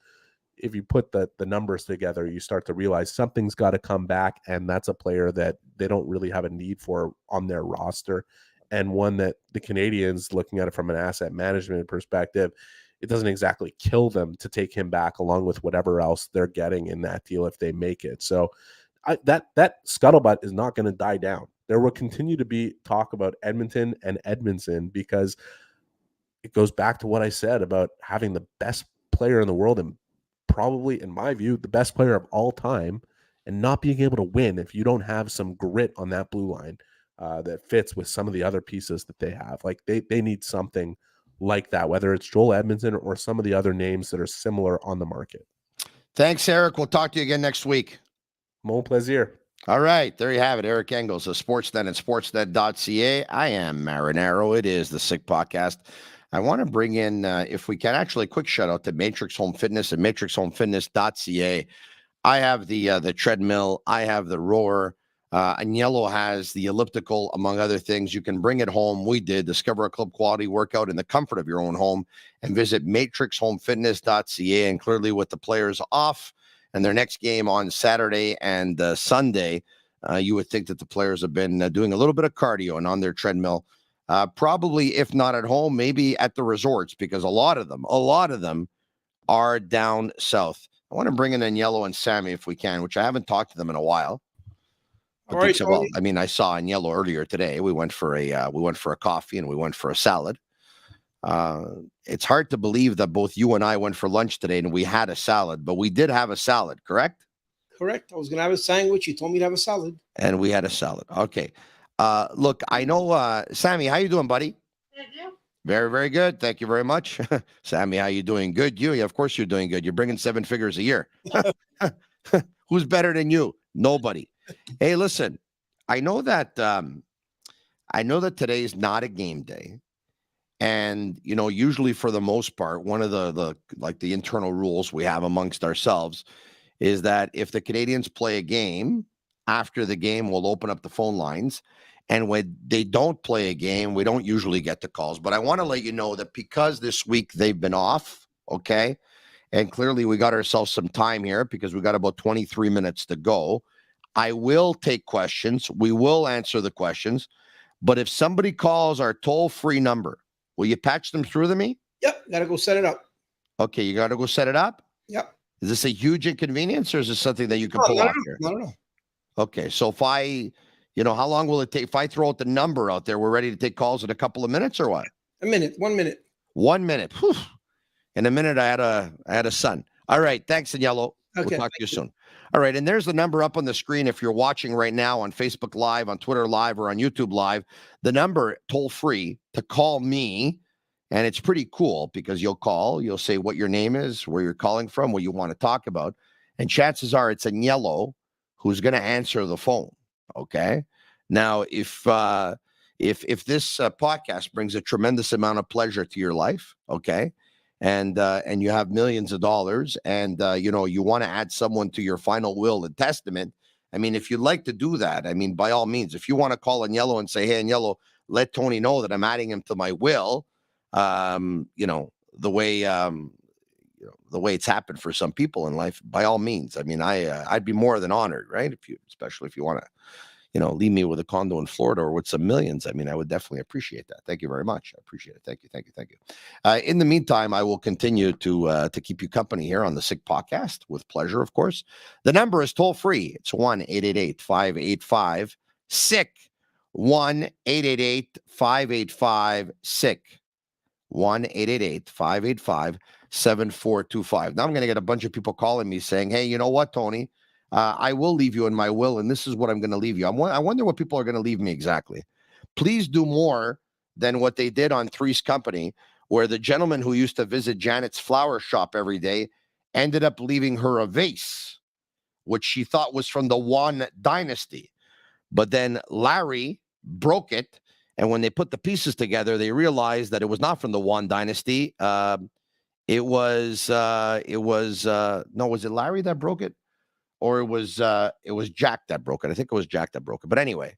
if you put the numbers together, you start to realize something's got to come back, and that's a player that they don't really have a need for on their roster, and one that the Canadians, looking at it from an asset management perspective, it doesn't exactly kill them to take him back along with whatever else they're getting in that deal if they make it. So that scuttlebutt is not going to die down. There will continue to be talk about Edmonton and Edmundson, because it goes back to what I said about having the best player in the world, and probably, in my view, the best player of all time, and not being able to win if you don't have some grit on that blue line that fits with some of the other pieces that they have. Like they need something like that, whether it's Joel Edmundson or some of the other names that are similar on the market. Thanks, Eric. We'll talk to you again next week. Mon plaisir. All right, there you have it. Eric Engels of Sportsnet and Sportsnet.ca. I am Marinaro. It is the Sick Podcast. I want to bring in, if we can, actually a quick shout out to Matrix Home Fitness and matrixhomefitness.ca. I have the treadmill. I have the rower. Agnello has the elliptical, among other things. You can bring it home. We did. Discover a club quality workout in the comfort of your own home, and visit matrixhomefitness.ca. And clearly, with the players off and their next game on Saturday and Sunday, you would think that the players have been doing a little bit of cardio and on their treadmill. Probably, if not at home, maybe at the resorts, because a lot of them are down south. I want to bring in Agnello and Sammy if we can, which I haven't talked to them in a while. All right, well, I mean, I saw Agnello earlier today. We went for a coffee and we went for a salad. It's hard to believe that both you and I went for lunch today and we had a salad, but we did have a salad, correct? Correct. I was going to have a sandwich. You told me to have a salad. And we had a salad. Okay. Look, I know, Sammy, how you doing, buddy? Thank you. Very, very good. Thank you very much. Sammy, how you doing? Good. You? Yeah, of course you're doing good. You're bringing 7 figures a year. Who's better than you? Nobody. Hey, listen, I know that today is not a game day. And, you know, usually for the most part, one of the internal rules we have amongst ourselves is that if the Canadians play a game, after the game, we'll open up the phone lines. And when they don't play a game, we don't usually get the calls. But I want to let you know that because this week they've been off, okay? And clearly we got ourselves some time here because we got about 23 minutes to go. I will take questions. We will answer the questions. But if somebody calls our toll-free number, will you patch them through to me? Yep. Got to go set it up. Okay, you got to go set it up? Yep. Is this a huge inconvenience, or is this something that you can pull off here? No. Okay, so if how long will it take? If I throw out the number out there, we're ready to take calls in a couple of minutes or what? A minute. 1 minute. 1 minute. Whew. In a minute, I had a son. All right, thanks, Agnello. Okay, we'll talk to you soon. All right, and there's the number up on the screen if you're watching right now on Facebook Live, on Twitter Live, or on YouTube Live. The number, toll-free, to call me, and it's pretty cool because you'll call, you'll say what your name is, where you're calling from, what you want to talk about, and chances are it's Agnello who's going to answer the phone, okay? Now, if this podcast brings a tremendous amount of pleasure to your life, okay, and you have millions of dollars, and you want to add someone to your final will and testament, I mean, if you'd like to do that, I mean, by all means, if you want to call Agnello and say, hey, Agnello, let Tony know that I'm adding him to my will, the way it's happened for some people in life, by all means. I mean, I'd be more than honored, right? Especially if you want to, leave me with a condo in Florida or with some millions. I mean, I would definitely appreciate that. Thank you very much. I appreciate it. Thank you. In the meantime, I will continue to keep you company here on the Sick Podcast with pleasure, of course. The number is toll free. It's 1-888-585-SICK. 1-888-585-SICK. 1-888-585-7425. Now I'm going to get a bunch of people calling me saying, hey, you know what, Tony? I will leave you in my will, and this is what I'm going to leave you. I wonder what people are going to leave me exactly. Please do more than what they did on Three's Company, where the gentleman who used to visit Janet's flower shop every day ended up leaving her a vase, which she thought was from the Yuan dynasty. But then Larry broke it, and when they put the pieces together, they realized that it was not from the Yuan dynasty. Was it Larry that broke it? Or it was Jack that broke it. I think it was Jack that broke it. But anyway,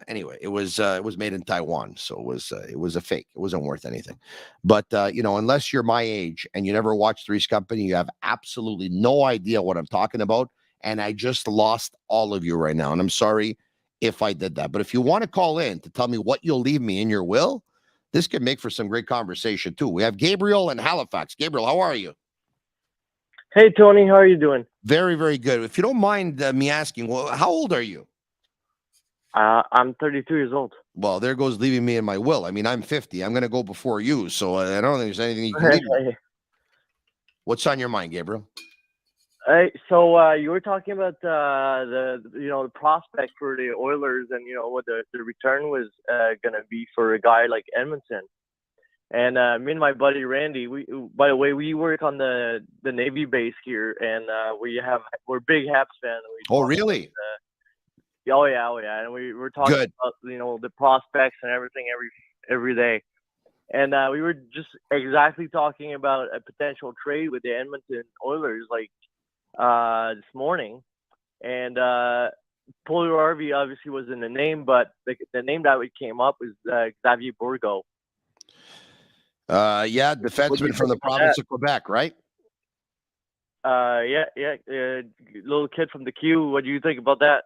Anyway, it was made in Taiwan, so it was a fake. It wasn't worth anything. But unless you're my age and you never watched Three's Company, you have absolutely no idea what I'm talking about. And I just lost all of you right now, and I'm sorry if I did that. But if you want to call in to tell me what you'll leave me in your will, this could make for some great conversation too. We have Gabriel in Halifax. Gabriel, how are you? Hey, Tony, how are you doing? Very, very good. If you don't mind me asking, well, how old are you? I'm 32 years old. Well, there goes leaving me in my will. I mean, I'm 50. I'm going to go before you, so I don't think there's anything you can leave me. What's on your mind, Gabriel? Hey, so you were talking about the prospect for the Oilers, and what the return was gonna be for a guy like Edmundson. And me and my buddy Randy, by the way, we work on the Navy base here, and we're big Habs fans. Oh, really? Oh yeah, and we're talking about the prospects and everything every day. And we were just exactly talking about a potential trade with the Edmonton Oilers, this morning, and Puljujarvi obviously was in the name, but the name that came up was Xavier Bourgault. Defenseman from the province of Quebec, right? Little kid from the Q. What do you think about that?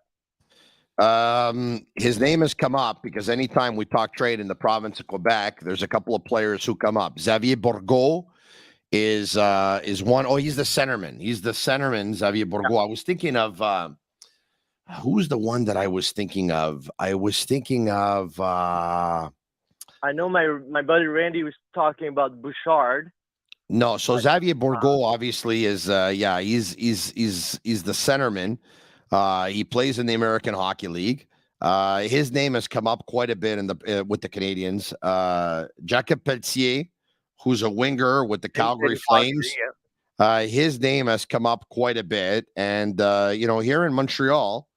His name has come up because anytime we talk trade in the province of Quebec, there's a couple of players who come up. Xavier Bourgault is one. Oh, he's the centerman. Xavier Bourgault. I was thinking of who's the one that I was thinking of? I know my buddy Randy was talking about Bouchard. No, so Xavier Bourgault obviously is he's the centerman. He plays in the American Hockey League. His name has come up quite a bit with the Canadians. Jacob Pelletier, who's a winger with the Calgary Flames. His name has come up quite a bit. And, here in Montreal,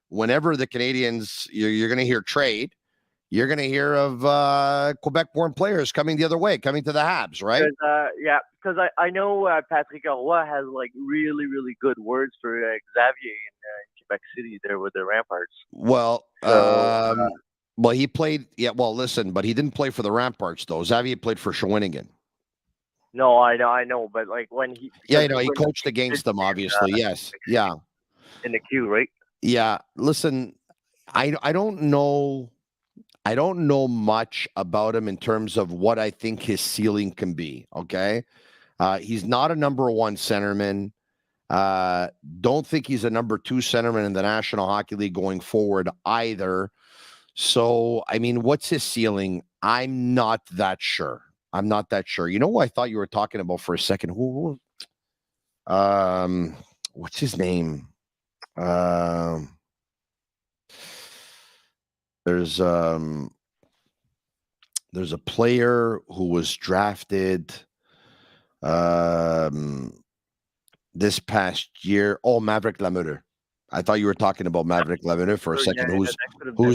whenever the Canadians, you're going to hear trade, you're going to hear of Quebec-born players coming the other way, coming to the Habs, right? Because I know Patrick Roy has really, really good words for Xavier in Quebec City there with the Ramparts. Well, he played. Yeah, well, listen, but he didn't play for the Ramparts though. Xavier played for Shawinigan. No, I know, but when he he coached against them, obviously. Yes, yeah. In the queue, right? Yeah. Listen, I don't know. I don't know much about him in terms of what I think his ceiling can be. Okay. He's not a number one centerman. Don't think he's a number two centerman in the National Hockey League going forward either. So, I mean, what's his ceiling? I'm not that sure. You know who I thought you were talking about for a second? Who? What's his name? There's a player who was drafted this past year. Oh, Maverick Lamoureux. I thought you were talking about Maverick Lamoureux for a second. Who's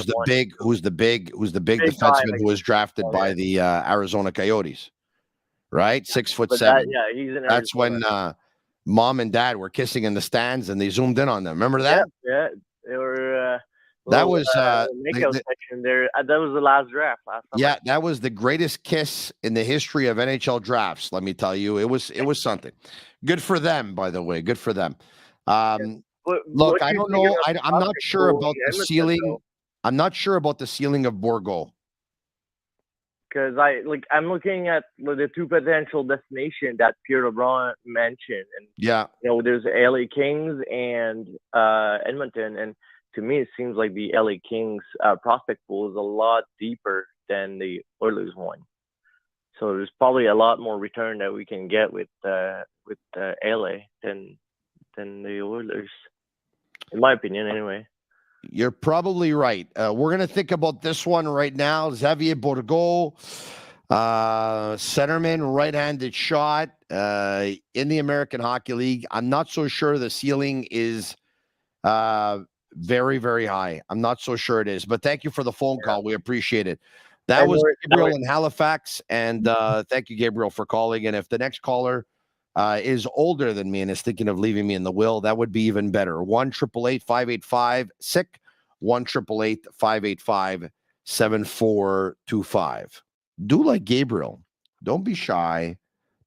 the big defenseman who was drafted by the Arizona Coyotes, right? 6'7". He's in Arizona. That's when mom and dad were kissing in the stands and they zoomed in on them. Remember that? Yeah. They were. That was section there. That was the last draft last summer. Yeah, that was the greatest kiss in the history of NHL drafts. Let me tell you, it was something. Good for them, by the way. Good for them. Look, I don't know. I'm not sure about the ceiling. Though. I'm not sure about the ceiling of Bourgault. Because I'm looking at the two potential destinations that Pierre LeBrun mentioned, and there's LA Kings and Edmonton, and to me, it seems like the LA Kings prospect pool is a lot deeper than the Oilers one. So there's probably a lot more return that we can get with LA than the Oilers, in my opinion, anyway. You're probably right. We're going to think about this one right now. Xavier Bourgault, centerman, right-handed shot in the American Hockey League. I'm not so sure the ceiling is very, very high. I'm not so sure it is, but thank you for the phone call. We appreciate it. That was Gabriel in Halifax, and thank you, Gabriel, for calling. And if the next caller is older than me and is thinking of leaving me in the will, that would be even better. 1-888-585-SICK, 1-888-585-7425. Do like Gabriel. Don't be shy.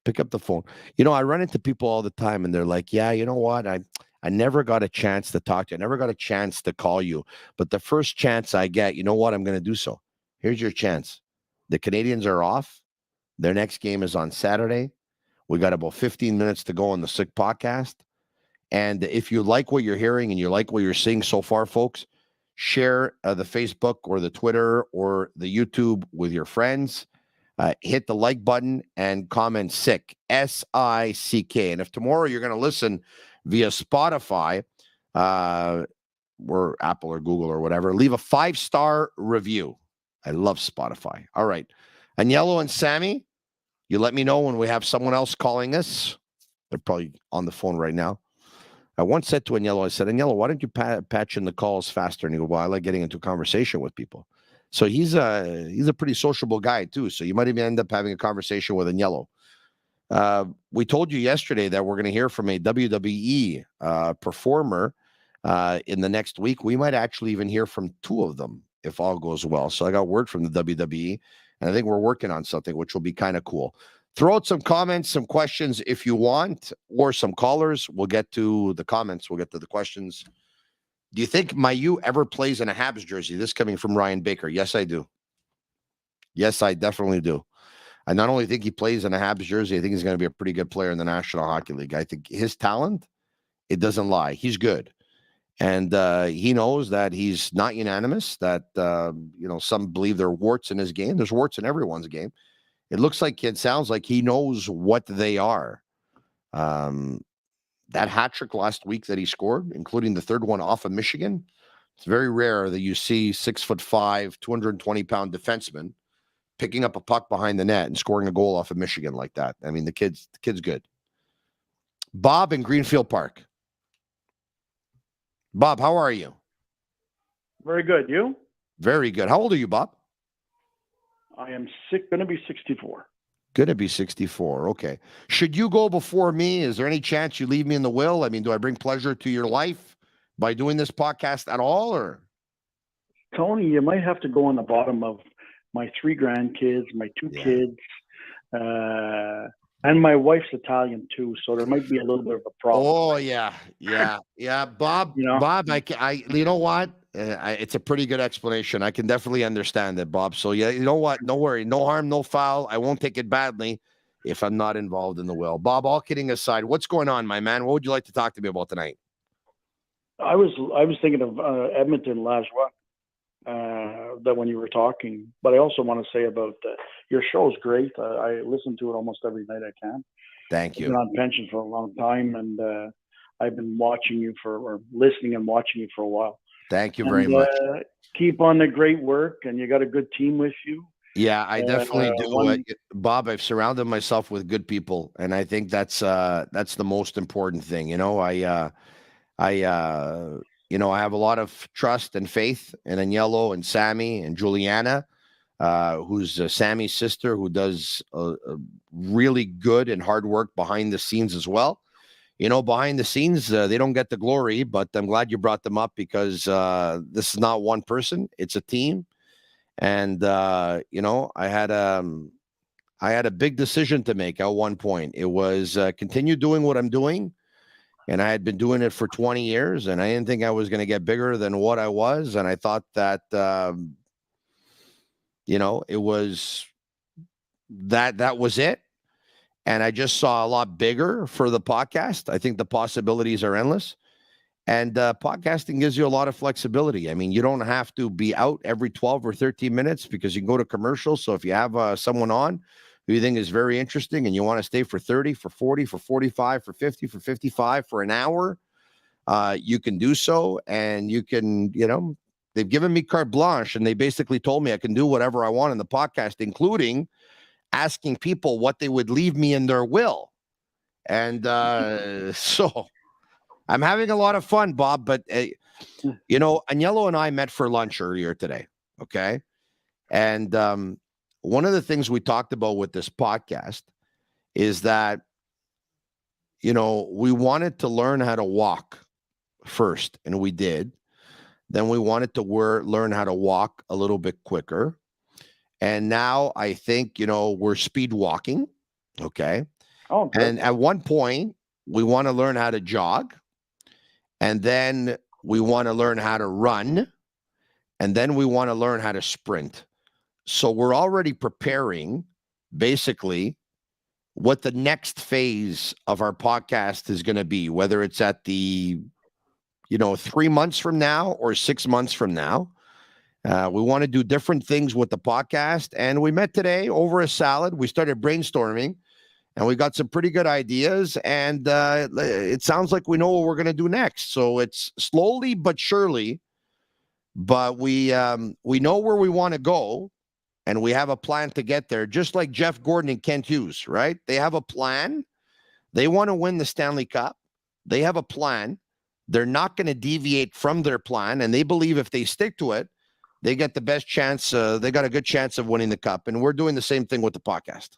Pick up the phone. I run into people all the time, and they're like, yeah, you know what? I never got a chance to talk to you. I never got a chance to call you. But the first chance I get, you know what? I'm going to do so. Here's your chance. The Canadians are off. Their next game is on Saturday. We got about 15 minutes to go on the Sick Podcast. And if you like what you're hearing and you like what you're seeing so far, folks, share the Facebook or the Twitter or the YouTube with your friends. Hit the like button and comment SICK, S-I-C-K. And if tomorrow you're going to listen via Spotify or Apple or Google or whatever, leave a 5-star review. I love Spotify. All right. Agnello and Sammy, you let me know when we have someone else calling us. They're probably on the phone right now. I once said to Agnello, I said, Agnello, why don't you patch in the calls faster? And he goes, well, I like getting into a conversation with people. So he's a pretty sociable guy too. So you might even end up having a conversation with Agnello. We told you yesterday that we're going to hear from a WWE performer in the next week. We might actually even hear from 2 of them if all goes well. So I got word from the WWE, and I think we're working on something which will be kind of cool. Throw out some comments, some questions if you want, or some callers. We'll get to the comments. We'll get to the questions. Do you think Mayu ever plays in a Habs jersey? This coming from Ryan Baker. Yes, I do. Yes, I definitely do. I not only think he plays in a Habs jersey, I think he's going to be a pretty good player in the National Hockey League. I think his talent, it doesn't lie. He's good. And he knows that he's not unanimous, that, some believe there are warts in his game. There's warts in everyone's game. It looks like, it sounds like he knows what they are. That hat trick last week that he scored, including the third one off of Michigan, it's very rare that you see 6'5", 220-pound defenseman picking up a puck behind the net and scoring a goal off of Michigan like that. I mean, the kid's good. Bob in Greenfield Park. Bob, how are you? Very good. You? Very good. How old are you, Bob? I am going to be 64. Going to be 64. Okay. Should you go before me? Is there any chance you leave me in the will? I mean, do I bring pleasure to your life by doing this podcast at all? Or Tony, you might have to go on the bottom of my 3 grandkids, my 2 kids, and my wife's Italian too. So there might be a little bit of a problem. Oh, yeah. Bob, Bob, you know what? It's a pretty good explanation. I can definitely understand it, Bob. So, yeah, you know what? No worry. No harm, no foul. I won't take it badly if I'm not involved in the will. Bob, all kidding aside, what's going on, my man? What would you like to talk to me about tonight? I was thinking of Edmonton last week, that when you were talking. But I also want to say about your show is great. I listen to it almost every night I can. Thank you. I've been on pension for a long time, and I've been listening and watching you for a while. Thank you very much. Keep on the great work, and you got a good team with you. Yeah, I definitely do. Bob, I've surrounded myself with good people, and I think that's the most important thing. I have a lot of trust and faith in Agnello and Sammy and Juliana, who's Sammy's sister, who does really good and hard work behind the scenes as well. Behind the scenes, they don't get the glory, but I'm glad you brought them up because this is not one person; it's a team. And I had a big decision to make at one point. It was continue doing what I'm doing, and I had been doing it for 20 years, and I didn't think I was going to get bigger than what I was, and I thought that it was that was it. And I just saw a lot bigger for the podcast. I think the possibilities are endless. And podcasting gives you a lot of flexibility. I mean, you don't have to be out every 12 or 13 minutes because you can go to commercials. So if you have someone on who you think is very interesting and you want to stay for 30, for 40, for 45, for 50, for 55, for an hour, you can do so. And you can, they've given me carte blanche, and they basically told me I can do whatever I want in the podcast, including asking people what they would leave me in their will. And so I'm having a lot of fun, Bob, but Agnello and I met for lunch earlier today. Okay. And one of the things we talked about with this podcast is that, we wanted to learn how to walk first, and we did. Then we wanted to learn how to walk a little bit quicker. And now I think, we're speed walking. Okay. Oh, good. And at one point, we want to learn how to jog. And then we want to learn how to run. And then we want to learn how to sprint. So we're already preparing basically what the next phase of our podcast is going to be, whether it's at the 3 months from now or 6 months from now. We want to do different things with the podcast. And we met today over a salad. We started brainstorming and we got some pretty good ideas. And it sounds like we know what we're going to do next. So it's slowly but surely, but we know where we want to go. And we have a plan to get there, just like Jeff Gordon and Kent Hughes, right? They have a plan. They want to win the Stanley Cup. They have a plan. They're not going to deviate from their plan. And they believe if they stick to it, they get the best chance. They got a good chance of winning the Cup. And we're doing the same thing with the podcast.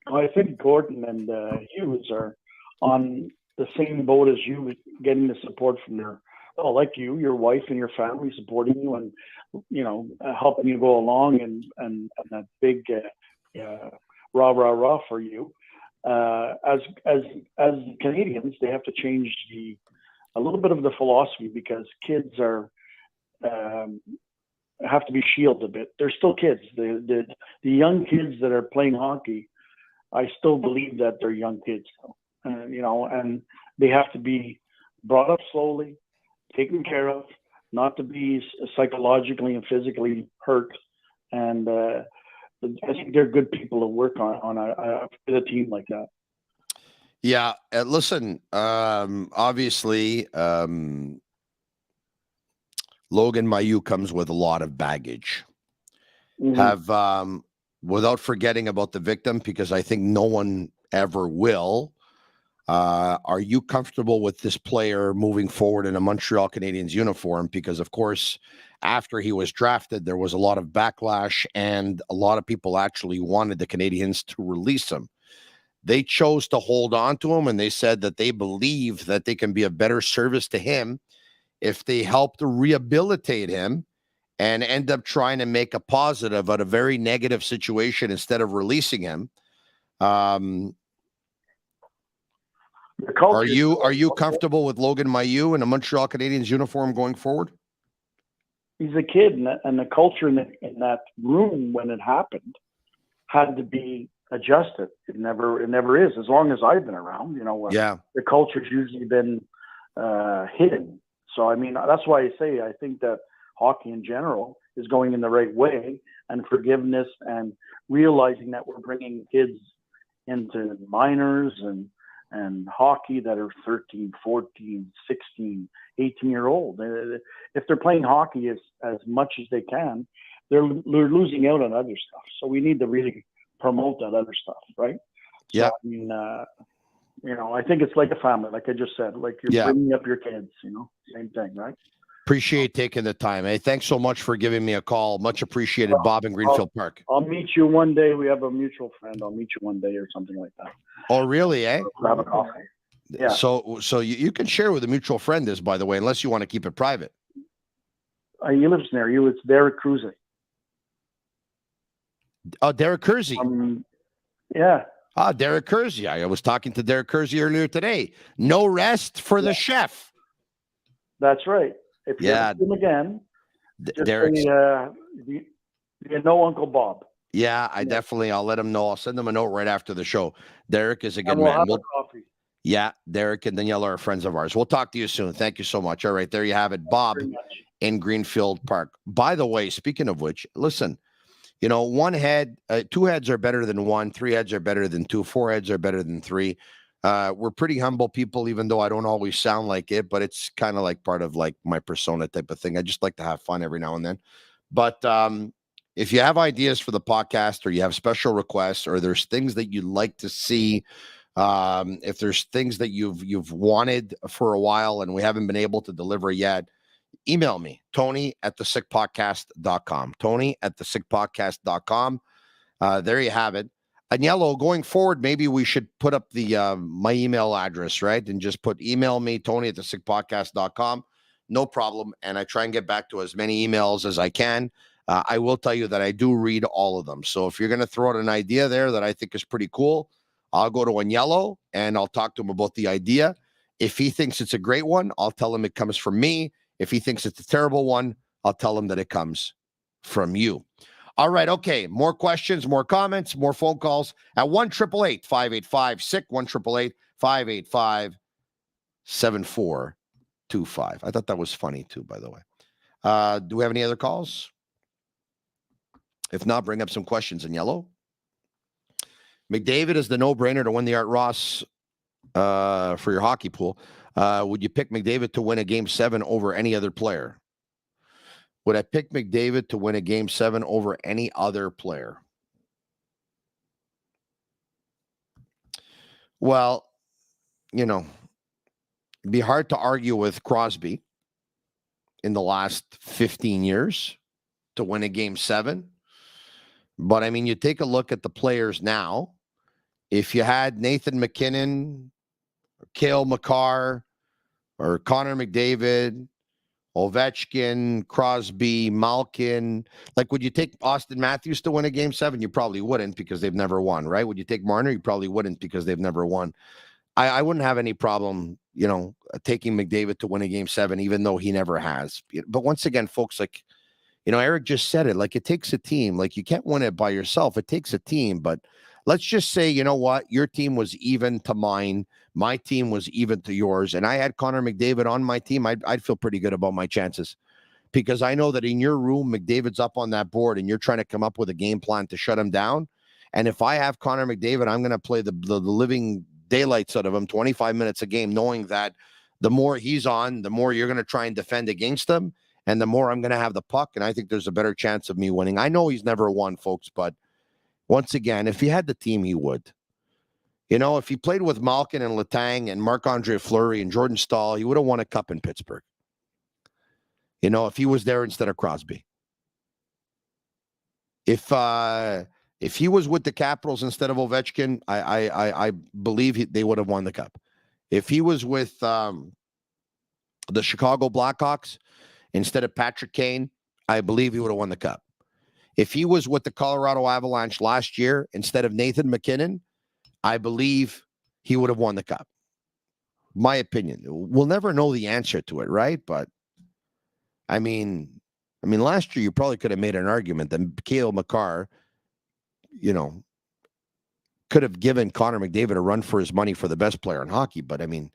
I think Gordon and Hughes are on the same boat as you, getting the support from like you, your wife and your family supporting you and, helping you go along and that big rah for you. As Canadians, they have to change a little bit of the philosophy because kids have to be shielded a bit. They're still kids. The young kids that are playing hockey, I still believe that they're young kids, and they have to be brought up slowly, taken care of, not to be psychologically and physically hurt. And I think they're good people to work on a team like that. Yeah. Listen, obviously, Logan Mailloux comes with a lot of baggage. Mm-hmm. Without forgetting about the victim, because I think no one ever will. Are you comfortable with this player moving forward in a Montreal Canadiens uniform? Because, of course, after he was drafted, there was a lot of backlash and a lot of people actually wanted the Canadiens to release him. They chose to hold on to him, and they said that they believe that they can be a better service to him if they help to rehabilitate him and end up trying to make a positive out of a very negative situation instead of releasing him. Are you comfortable with Logan Mailloux in a Montreal Canadiens uniform going forward? He's a kid, and the culture in that room when it happened had to be adjusted. It never is. As long as I've been around, the culture's usually been hidden. So I mean, that's why I think that hockey in general is going in the right way, and forgiveness and realizing that we're bringing kids into minors and hockey that are 13, 14, 16, 18-year-old. If they're playing hockey as much as they can, they're losing out on other stuff. So we need to really promote that other stuff, right? Yeah. So, I mean, I think it's like a family, like I just said, like you're bringing up your kids, same thing, right? Appreciate taking the time. Hey, thanks so much for giving me a call. Much appreciated, Bob in Greenfield Park. I'll meet you one day. We have a mutual friend. I'll meet you one day or something like that. Oh, really, eh? Grab a coffee. Yeah. So you can share with a mutual friend this, by the way, unless you want to keep it private. He lives near you. It's Derek Cruzy. Oh, Derek Kersey. Yeah. Derek Kersey. I was talking to Derek Kersey earlier today. No rest for the chef. That's right. If you see him again, Derek, you know Uncle Bob. Yeah, I'll let him know. I'll send him a note right after the show. Derek is a good man. Have a coffee. Yeah, Derek and Danielle are friends of ours. We'll talk to you soon. Thank you so much. All right, there you have it. Bob in Greenfield Park. By the way, speaking of which, listen, two heads are better than one, 3 heads are better than 2, 4 heads are better than 3. We're pretty humble people, even though I don't always sound like it, but it's kind of like part of like my persona type of thing. I just like to have fun every now and then. But if you have ideas for the podcast or you have special requests or there's things that you'd like to see, if there's things that you've wanted for a while and we haven't been able to deliver yet, email me, Tony@thesickpodcast.com. Tony@thesickpodcast.com. There you have it. Agnello, going forward, maybe we should put up the my email address, right? And just email me, Tony@thesickpodcast.com. no problem. And I try and get back to as many emails as I can. I will tell you that I do read all of them. So if you're going to throw out an idea there that I think is pretty cool, I'll go to Agnello and I'll talk to him about the idea. If he thinks it's a great one, I'll tell him it comes from me. If he thinks it's a terrible one, I'll tell him that it comes from you. All right. Okay. More questions, more comments, more phone calls at 1-888-585-SICK, 1-888-585-7425. I thought that was funny too, by the way. Do we have any other calls? If not, bring up some questions in yellow. McDavid is the no-brainer to win the Art Ross for your hockey pool. Would you pick McDavid to win a Game 7 over any other player? Would I pick McDavid to win a Game 7 over any other player? Well, you know, it'd be hard to argue with Crosby in the last 15 years to win a Game 7. But, I mean, you take a look at the players now. If you had Nathan McKinnon, or Cale Makar, or Connor McDavid, Ovechkin, Crosby, Malkin, like, would you take Austin Matthews to win a Game 7? You probably wouldn't because they've never won, right? Would you take Marner? You probably wouldn't because they've never won. I wouldn't have any problem, you know, taking McDavid to win a Game 7, even though he never has. But once again, folks, like, you know, Eric just said it, like, it takes a team. Like, you can't win it by yourself. It takes a team. But let's just say, you know what? Your team was even to mine. My team was even to yours. And I had Connor McDavid on my team. I'd feel pretty good about my chances. Because I know that in your room, McDavid's up on that board and you're trying to come up with a game plan to shut him down. And if I have Connor McDavid, I'm going to play the living daylights out of him 25 minutes a game, knowing that the more he's on, the more you're going to try and defend against him. And the more I'm going to have the puck, and I think there's a better chance of me winning. I know he's never won, folks, but once again, if he had the team, he would. You know, if he played with Malkin and Letang and Marc-Andre Fleury and Jordan Stahl, he would have won a cup in Pittsburgh. You know, if he was there instead of Crosby. If he was with the Capitals instead of Ovechkin, I believe they would have won the cup. If he was with the Chicago Blackhawks instead of Patrick Kane, I believe he would have won the cup. If he was with the Colorado Avalanche last year instead of Nathan McKinnon, I believe he would have won the cup. My opinion. We'll never know the answer to it, right? But, I mean, last year you probably could have made an argument that Cale Makar, you know, could have given Connor McDavid a run for his money for the best player in hockey. But, I mean,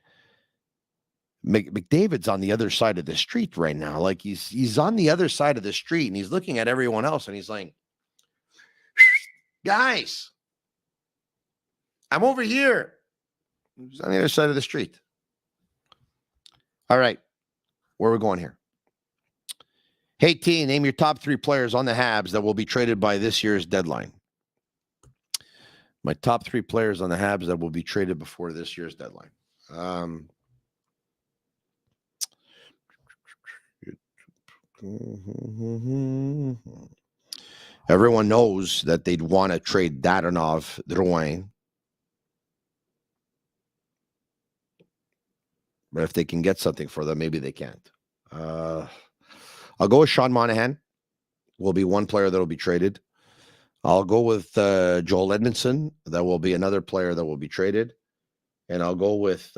McDavid's on the other side of the street right now. Like, he's on the other side of the street and he's looking at everyone else and he's like, guys, I'm over here. He's on the other side of the street. All right. Where are we going here? Hey, T, name your top 3 players on the Habs that will be traded by this year's deadline. My top 3 players on the Habs that will be traded before this year's deadline. Everyone knows that they'd want to trade Dadonov, Drouin. But if they can get something for them, maybe they can't. I'll go with Sean Monahan. Will be one player that will be traded. I'll go with Joel Edmundson. That will be another player that will be traded. And I'll go with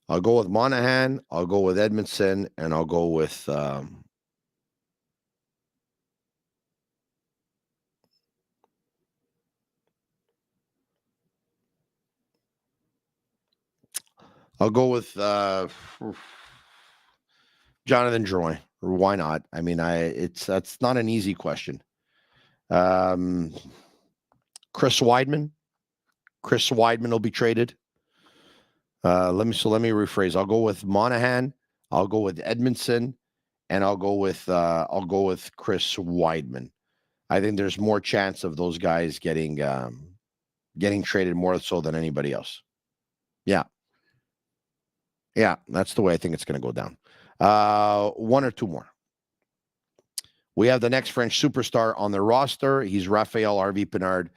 I'll go with Monahan, I'll go with Edmundson, and I'll go with Jonathan Drouin. Why not? I mean, that's not an easy question. Chris Weidman. Chris Weidman will be traded. Let me rephrase. I'll go with Monahan, I'll go with Edmundson, and I'll go with Chris Weidman. I think there's more chance of those guys getting traded more so than anybody else. Yeah, that's the way I think it's going to go down. 1 or 2 more. We have the next French superstar on the roster. He's Raphael RV Pinard.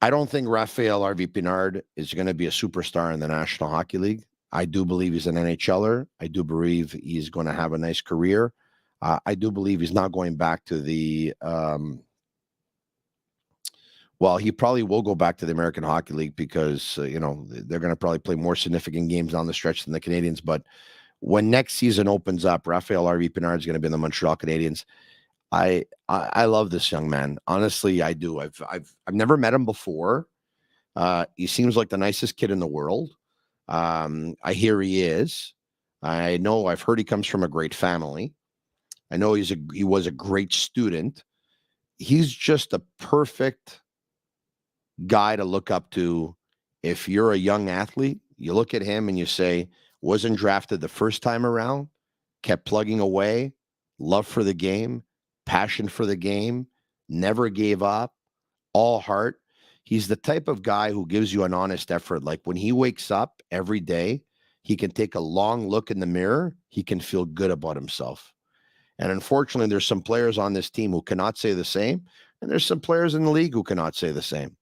I don't think Raphael Harvey-Pinard is going to be a superstar in the National Hockey League. I do believe he's an NHLer. I do believe he's going to have a nice career. I do believe he's not going back to the well, he probably will go back to the American Hockey League because, they're going to probably play more significant games down the stretch than the Canadians. But when next season opens up, Raphael Harvey-Pinard is going to be in the Montreal Canadiens. I love this young man. Honestly, I do. I've never met him before. He seems like the nicest kid in the world. I hear he is. I know I've heard he comes from a great family. I know he was a great student. He's just a perfect guy to look up to. If you're a young athlete, you look at him and you say, wasn't drafted the first time around, kept plugging away, love for the game, passion for the game, never gave up, all heart. He's the type of guy who gives you an honest effort. Like when he wakes up every day, he can take a long look in the mirror. He can feel good about himself. And unfortunately, there's some players on this team who cannot say the same. And there's some players in the league who cannot say the same.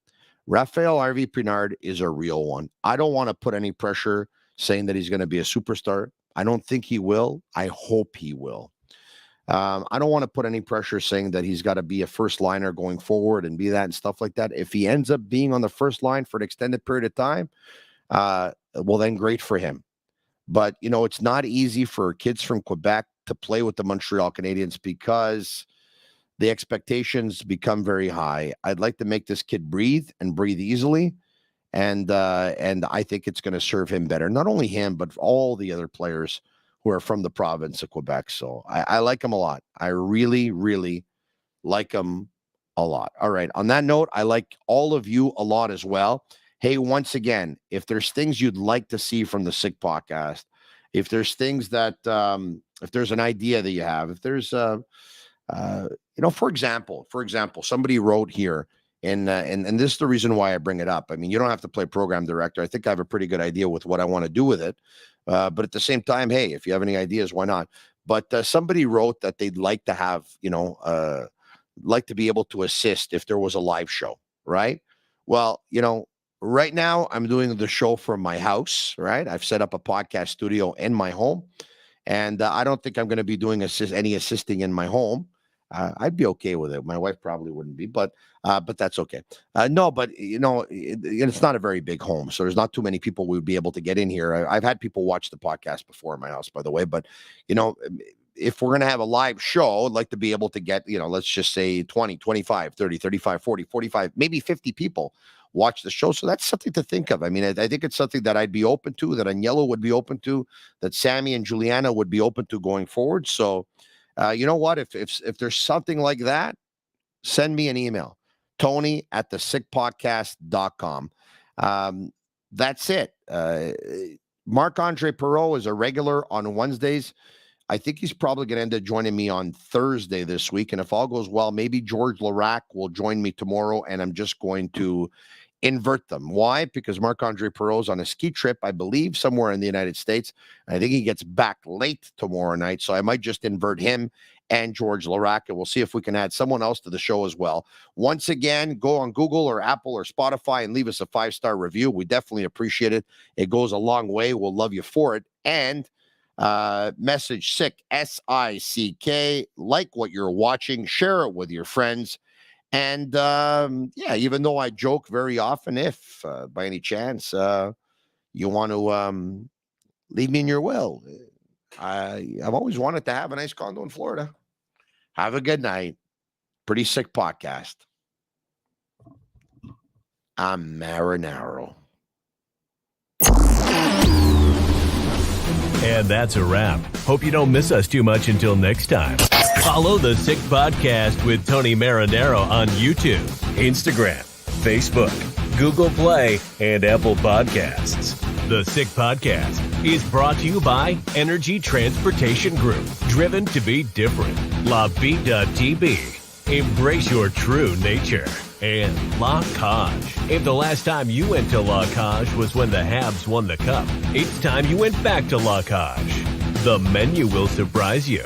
Raphael Harvey-Pinard is a real one. I don't want to put any pressure saying that he's going to be a superstar. I don't think he will. I hope he will. I don't want to put any pressure saying that he's got to be a first liner going forward and be that and stuff like that. If he ends up being on the first line for an extended period of time, well, then great for him. But, it's not easy for kids from Quebec to play with the Montreal Canadiens because the expectations become very high. I'd like to make this kid breathe and breathe easily. And I think it's going to serve him better. Not only him, but all the other players who are from the province of Quebec. So I like him a lot. I really, really like him a lot. All right. On that note, I like all of you a lot as well. Hey, once again, if there's things you'd like to see from the Sick Podcast, if there's things that, if there's an idea that you have, if there's, for example, somebody wrote here, and this is the reason why I bring it up. I mean, you don't have to play program director. I think I have a pretty good idea with what I want to do with it. But at the same time, hey, if you have any ideas, why not? But somebody wrote that they'd like to have, like to be able to assist if there was a live show, right? Well, right now I'm doing the show from my house, right? I've set up a podcast studio in my home, and I don't think I'm going to be doing any assisting in my home. I'd be okay with it. My wife probably wouldn't be, but that's okay. No, but it's not a very big home, so there's not too many people we would be able to get in here. I've had people watch the podcast before in my house, by the way, but if we're going to have a live show, I'd like to be able to get, let's just say 20, 25, 30, 35, 40, 45, maybe 50 people watch the show. So that's something to think of. I mean, I think it's something that I'd be open to, that Agnello would be open to, that Sammy and Juliana would be open to going forward. So, you know what? If there's something like that, send me an email, Tony@thesickpodcast.com. That's it. Marc-Andre Perreault is a regular on Wednesdays. I think he's probably going to end up joining me on Thursday this week. And if all goes well, maybe George Larac will join me tomorrow, and I'm just going to invert them. Why? Because Marc-Andre Perreault's on a ski trip, I believe, somewhere in the United States. I think he gets back late tomorrow night, so I might just invert him and George Larac, and we'll see if we can add someone else to the show as well. Once again, go on Google or Apple or Spotify and leave us a 5-star review. We definitely appreciate it. It goes a long way. We'll love you for it. And message SICK, SICK, like what you're watching, share it with your friends. And even though I joke very often, if by any chance you want to leave me in your will, I've always wanted to have a nice condo in Florida. Have a good night. Pretty Sick Podcast. I'm Marinaro. And that's a wrap. Hope you don't miss us too much until next time. Follow the Sick Podcast with Tony Marinaro on YouTube, Instagram, Facebook, Google Play, and Apple Podcasts. The Sick Podcast is brought to you by Energy Transportation Group, driven to be different. Tibi, embrace your true nature. And La Cage. If the last time you went to La Cage was when the Habs won the Cup, it's time you went back to La Cage. The menu will surprise you.